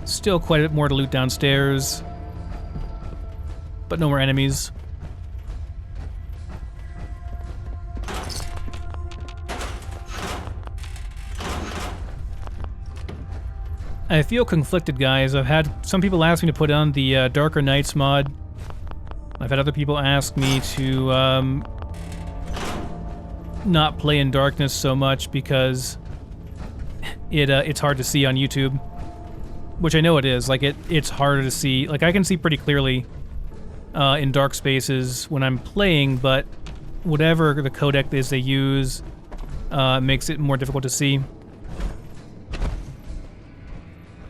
Still quite a bit more to loot downstairs. But no more enemies. I feel conflicted, guys. I've had some people ask me to put on the Darker Nights mod. I've had other people ask me to not play in darkness so much because it's hard to see on YouTube. Which I know it is. Like, it's harder to see. Like, I can see pretty clearly in dark spaces when I'm playing, but whatever the codec is they use makes it more difficult to see.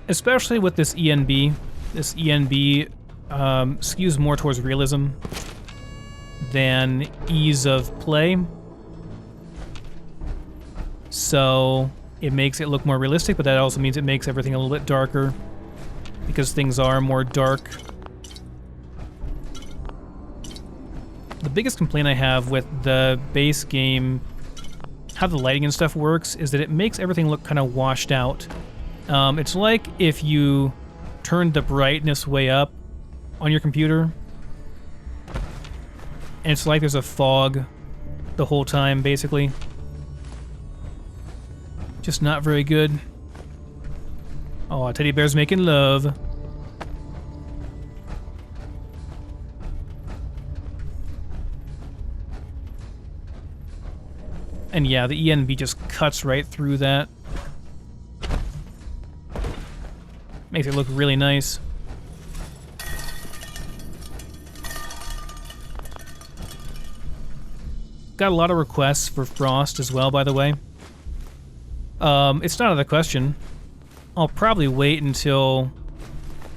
Especially with this ENB. This ENB skews more towards realism than ease of play. So it makes it look more realistic, but that also means it makes everything a little bit darker because things are more dark. The biggest complaint I have with the base game, how the lighting and stuff works, is that it makes everything look kind of washed out. It's like if you turned the brightness way up on your computer, and it's like there's a fog the whole time, basically. Just not very good. Oh, teddy bear's making love. And yeah, the ENB just cuts right through that. Makes it look really nice. Got a lot of requests for Frost as well, by the way. It's not out of the question. I'll probably wait until,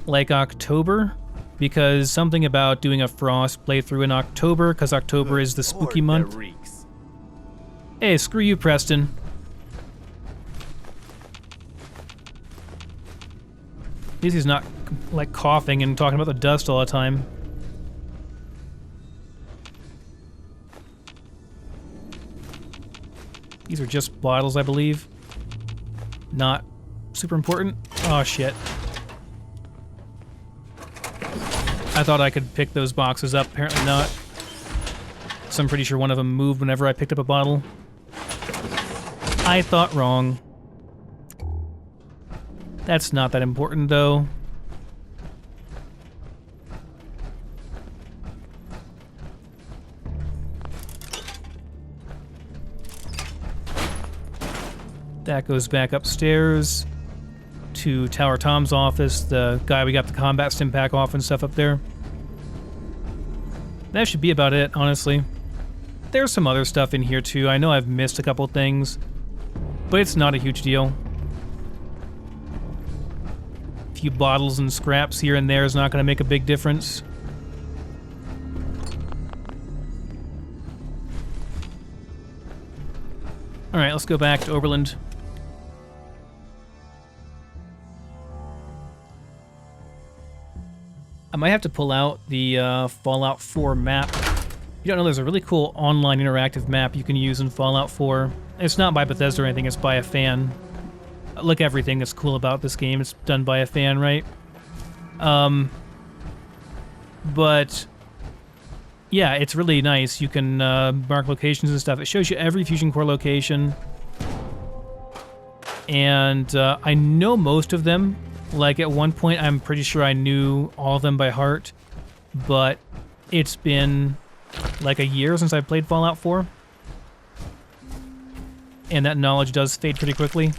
like, October, because something about doing a Frost playthrough in October, because October is the spooky month. Hey, screw you, Preston. At least he's not, like, coughing and talking about the dust all the time. These are just bottles, I believe. Not super important. Oh, shit. I thought I could pick those boxes up. Apparently not. So I'm pretty sure one of them moved whenever I picked up a bottle. I thought wrong. That's not that important, though. That goes back upstairs to Tower Tom's office, the guy we got the combat stim pack off and stuff up there. That should be about it, honestly. There's some other stuff in here too. I know I've missed a couple things, but it's not a huge deal. A few bottles and scraps here and there is not going to make a big difference. Alright, let's go back to Oberland. I might have to pull out the Fallout 4 map. You don't know, there's a really cool online interactive map you can use in Fallout 4. It's not by Bethesda or anything, it's by a fan. Like everything that's cool about this game, it's done by a fan, right? But yeah, it's really nice. You can mark locations and stuff. It shows you every Fusion Core location. And I know most of them. Like, at one point, I'm pretty sure I knew all of them by heart, but it's been like a year since I played Fallout 4, and that knowledge does fade pretty quickly.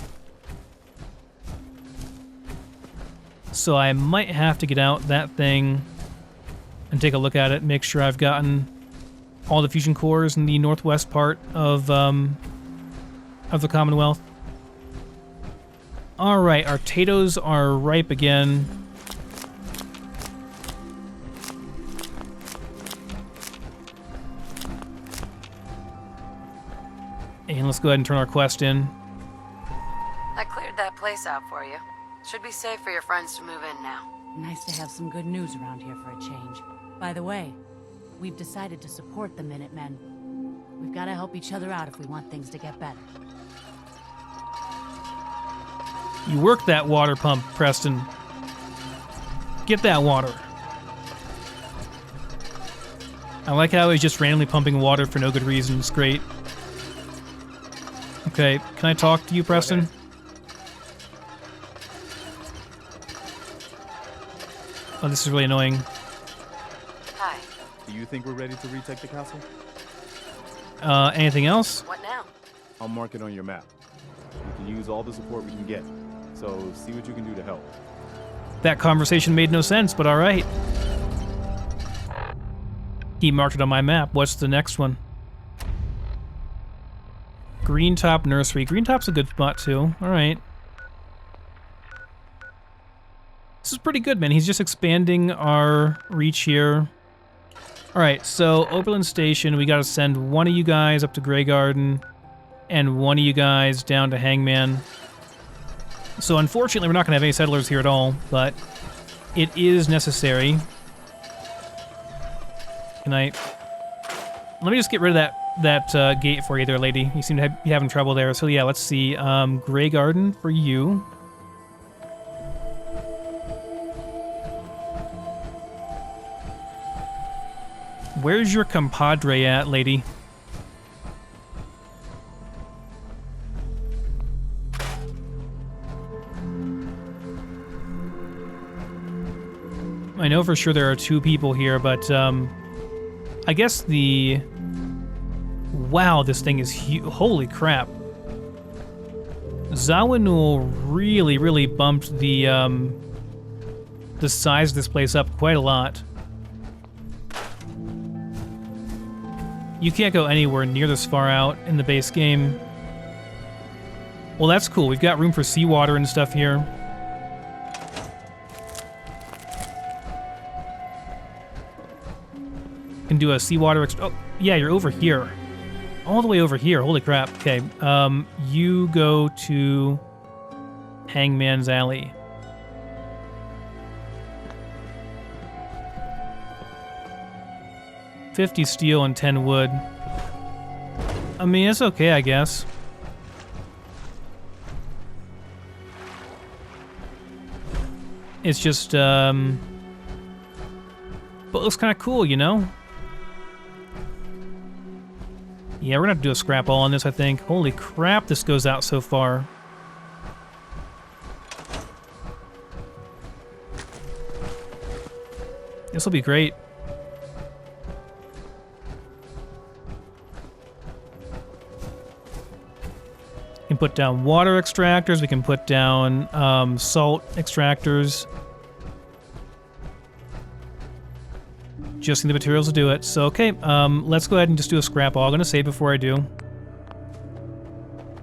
So I might have to get out that thing and take a look at it, make sure I've gotten all the fusion cores in the northwest part of the Commonwealth. Alright, our potatoes are ripe again. And let's go ahead and turn our quest in. I cleared that place out for you. Should be safe for your friends to move in now. Nice to have some good news around here for a change. By the way, we've decided to support the Minutemen. We've got to help each other out if we want things to get better. You work that water pump, Preston. Get that water. I like how he's just randomly pumping water for no good reason. It's great. Okay, can I talk to you, Preston? Oh, this is really annoying. Hi. Do you think we're ready to retake the castle? Anything else? What now? I'll mark it on your map. We can use all the support we can get. So see what you can do to help. That conversation made no sense, but alright. He marked it on my map. What's the next one? Green Top Nursery. Green Top's a good spot too. Alright. This is pretty good, man. He's just expanding our reach here. Alright, so Oberlin Station, we gotta send one of you guys up to Grey Garden and one of you guys down to Hangman. So unfortunately, we're not gonna have any settlers here at all, but it is necessary. Can I... Let me just get rid of that gate for you there, lady. You seem to be having trouble there. So yeah, let's see. Grey Garden for you. Where's your compadre at, lady? I know for sure there are 2 people here, but I guess the... Wow, this thing is huge. Holy crap. Zawinul really bumped the size of this place up quite a lot. You can't go anywhere near this far out in the base game. Well, that's cool. We've got room for seawater and stuff here. Can do a seawater oh, yeah, you're over here. All the way over here. Holy crap. Okay, you go to Hangman's Alley. $50 steel and 10 wood. I mean, it's okay, I guess. It's just, but it looks kind of cool, you know? Yeah, we're gonna have to do a scrap all on this, I think. Holy crap, this goes out so far. This will be great. We can put down water extractors, we can put down salt extractors. Just need the materials to do it. So, okay, let's go ahead and just do a scrap all. I'm going to save before I do.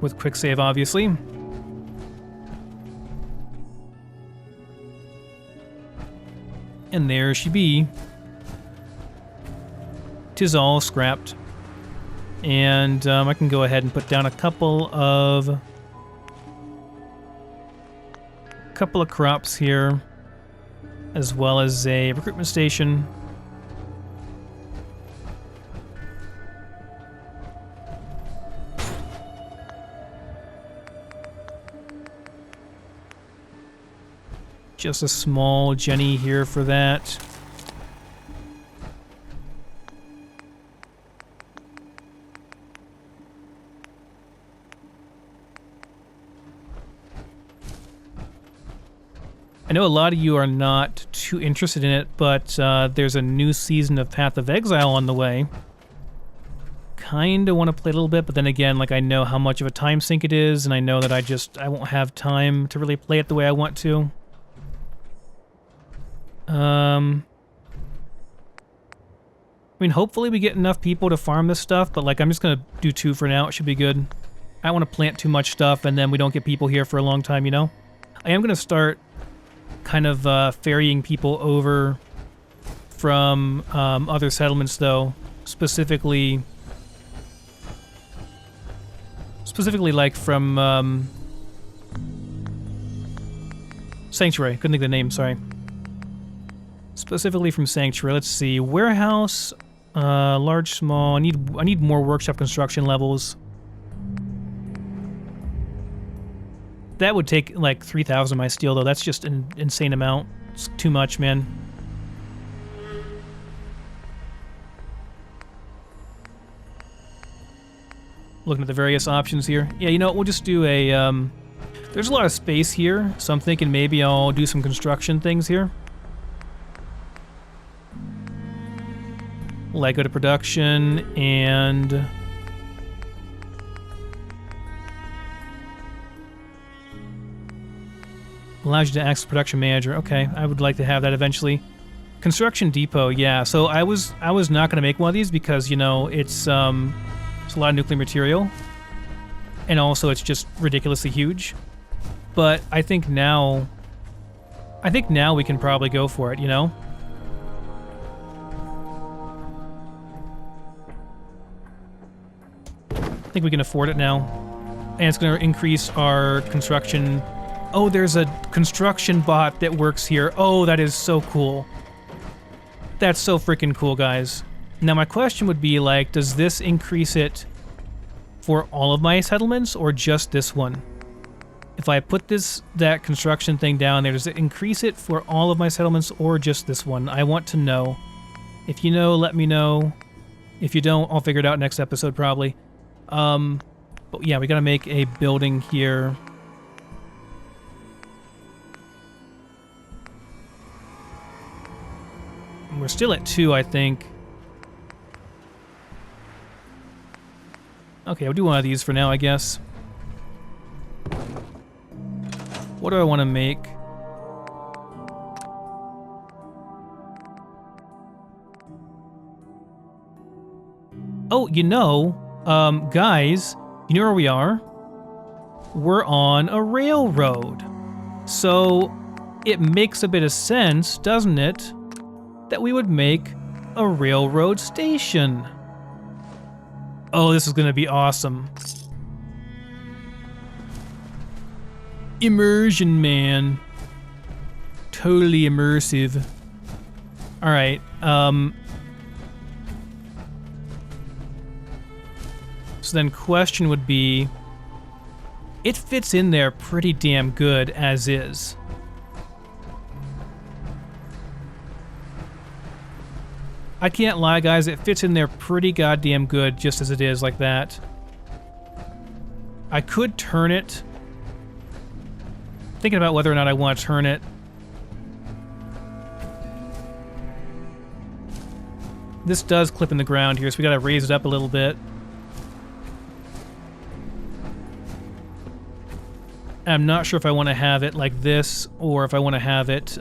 With quick save, obviously. And there she be. 'Tis all scrapped. And I can go ahead and put down a couple of crops here, as well as a recruitment station. Just a small Jenny here for that. I know a lot of you are not too interested in it, but there's a new season of Path of Exile on the way. Kinda want to play a little bit, but then again, like, I know how much of a time sink it is, and I know that I won't have time to really play it the way I want to. I mean, hopefully we get enough people to farm this stuff, but like, I'm just gonna do 2 for now. It should be good. I don't want to plant too much stuff and then we don't get people here for a long time, you know? I am gonna start kind of ferrying people over from other settlements, though. Specifically like from Sanctuary. Couldn't think of the name, sorry. Specifically from Sanctuary. Let's see. Warehouse, large, small. I need more workshop construction levels. That would take like 3,000 of my steel, though. That's just an insane amount. It's too much, man. Looking at the various options here. Yeah, you know what? We'll just do a... there's a lot of space here, so I'm thinking maybe I'll do some construction things here. Like go to production and allows you to access production manager. Okay, I would like to have that eventually. Construction depot, yeah. So I was not going to make one of these because, you know, it's a lot of nuclear material, and also it's just ridiculously huge. But I think now we can probably go for it, you know? I think we can afford it now. And it's going to increase our construction. Oh, there's a construction bot that works here. Oh, that is so cool. That's so freaking cool, guys. Now my question would be, like, does this increase it for all of my settlements or just this one? If I put that construction thing down there, does it increase it for all of my settlements or just this one? I want to know. If you know, let me know. If you don't, I'll figure it out next episode probably. But yeah, we gotta make a building here. We're still at 2, I think. Okay, we'll do one of these for now, I guess. What do I want to make? Oh, you know, guys, you know where we are? We're on a railroad. So it makes a bit of sense, doesn't it, that we would make a railroad station. Oh, this is going to be awesome. Immersion, man. Totally immersive. Alright, so then question would be, it fits in there pretty damn good as is. I can't lie, guys, it fits in there pretty goddamn good just as it is, like that. I could turn it. Thinking about whether or not I want to turn it. This does clip in the ground here, so we gotta raise it up a little bit. I'm not sure if I want to have it like this, or if I want to have it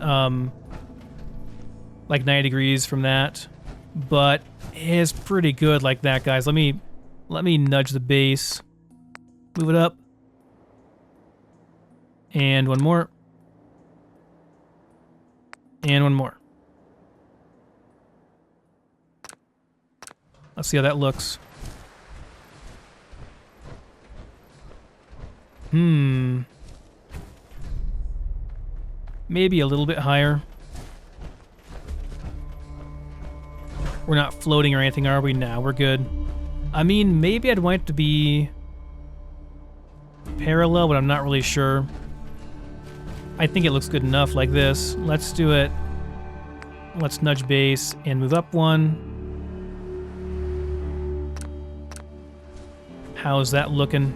like 90 degrees from that. But it's pretty good like that, guys. Let me nudge the base. Move it up. And one more. And one more. Let's see how that looks. Maybe a little bit higher. We're not floating or anything, are we? Nah, we're good. I mean, maybe I'd want it to be parallel, but I'm not really sure. I think it looks good enough like this. Let's do it. Let's nudge base and move up one. How's that looking?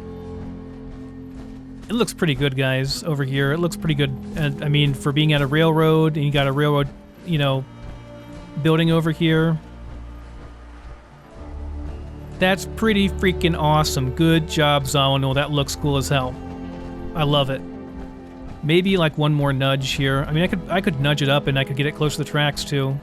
It looks pretty good, guys, over here. It looks pretty good. I mean, for being at a railroad, and you got a railroad, you know, building over here. That's pretty freaking awesome. Good job, Zawano. That looks cool as hell. I love it. Maybe like one more nudge here. I mean, I could nudge it up and I could get it close to the tracks too.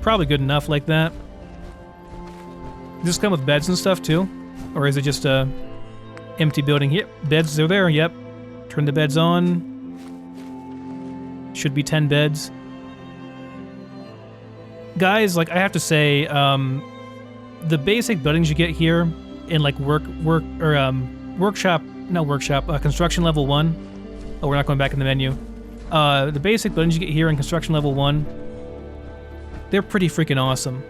Probably good enough like that. Does this come with beds and stuff too? Or is it just a empty building? Yep, beds are there, yep. Turn the beds on. Should be 10 beds. Guys, I have to say, the basic buildings you get here in like construction level 1. Oh, we're not going back in the menu. The basic buildings you get here in construction level 1, they're pretty freaking awesome.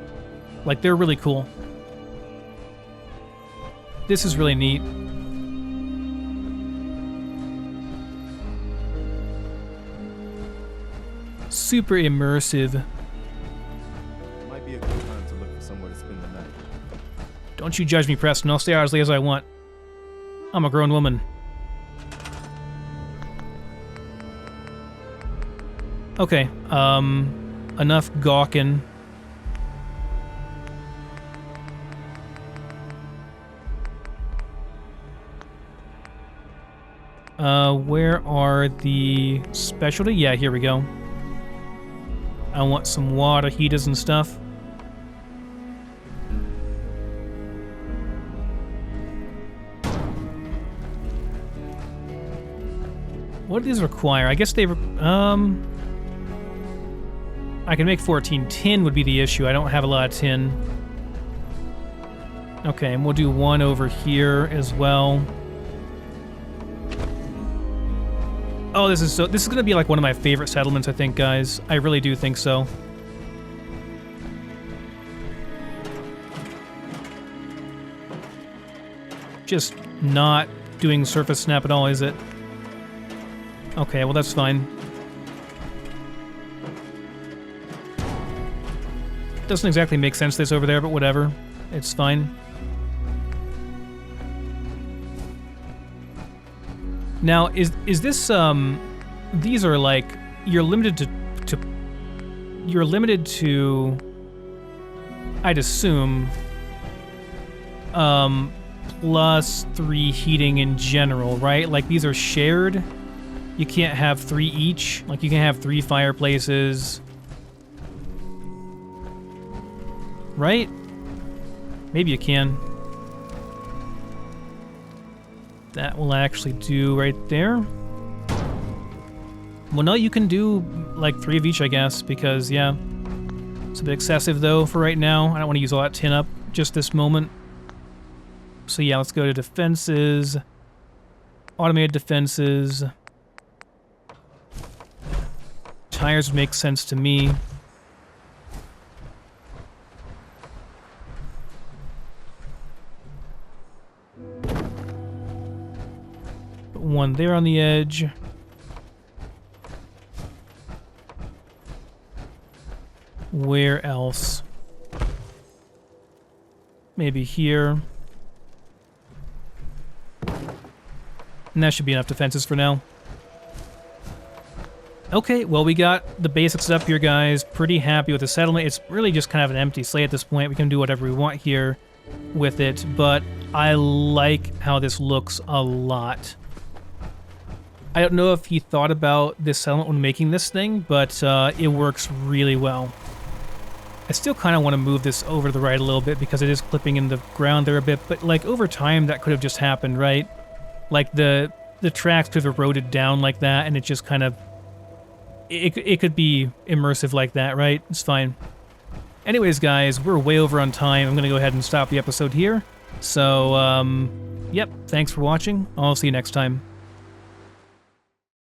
Like, they're really cool. This is really neat. Super immersive. Might be a good time to look for somewhere to spend the night. Don't you judge me, Preston. I'll stay out as late as I want. I'm a grown woman. Okay, enough gawking. Where are the specialty? Yeah, here we go. I want some water heaters and stuff. What do these require? I guess they, I can make 14. Tin would be the issue. I don't have a lot of tin. Okay, and we'll do one over here as well. Oh, this is gonna be like one of my favorite settlements, I think, guys. I really do think so. Just not doing surface snap at all, is it? Okay, well that's fine. Doesn't exactly make sense this over there, but whatever. It's fine. Now, is this these are like you're limited to I'd assume +3 heating in general, right? Like these are shared. You can't have 3 each. Like you can have 3 fireplaces. Right? Maybe you can. That will actually do right there. Well, no, you can do like 3 of each, I guess, because, yeah. It's a bit excessive, though, for right now. I don't want to use all that tin up just this moment. So, yeah, let's go to defenses. Automated defenses. Tires make sense to me. One there on the edge. Where else? Maybe here. And that should be enough defenses for now. Okay, well, we got the basics up here, guys. Pretty happy with the settlement. It's really just kind of an empty slate at this point. We can do whatever we want here with it, but I like how this looks a lot. I don't know if he thought about this settlement when making this thing, but it works really well. I still kind of want to move this over to the right a little bit because it is clipping in the ground there a bit, but like over time that could have just happened, right? Like the tracks could have eroded down like that, and it just kind of it could be immersive like that, right? It's fine. Anyways, guys, we're way over on time. I'm gonna go ahead and stop the episode here. So, yep, thanks for watching. I'll see you next time.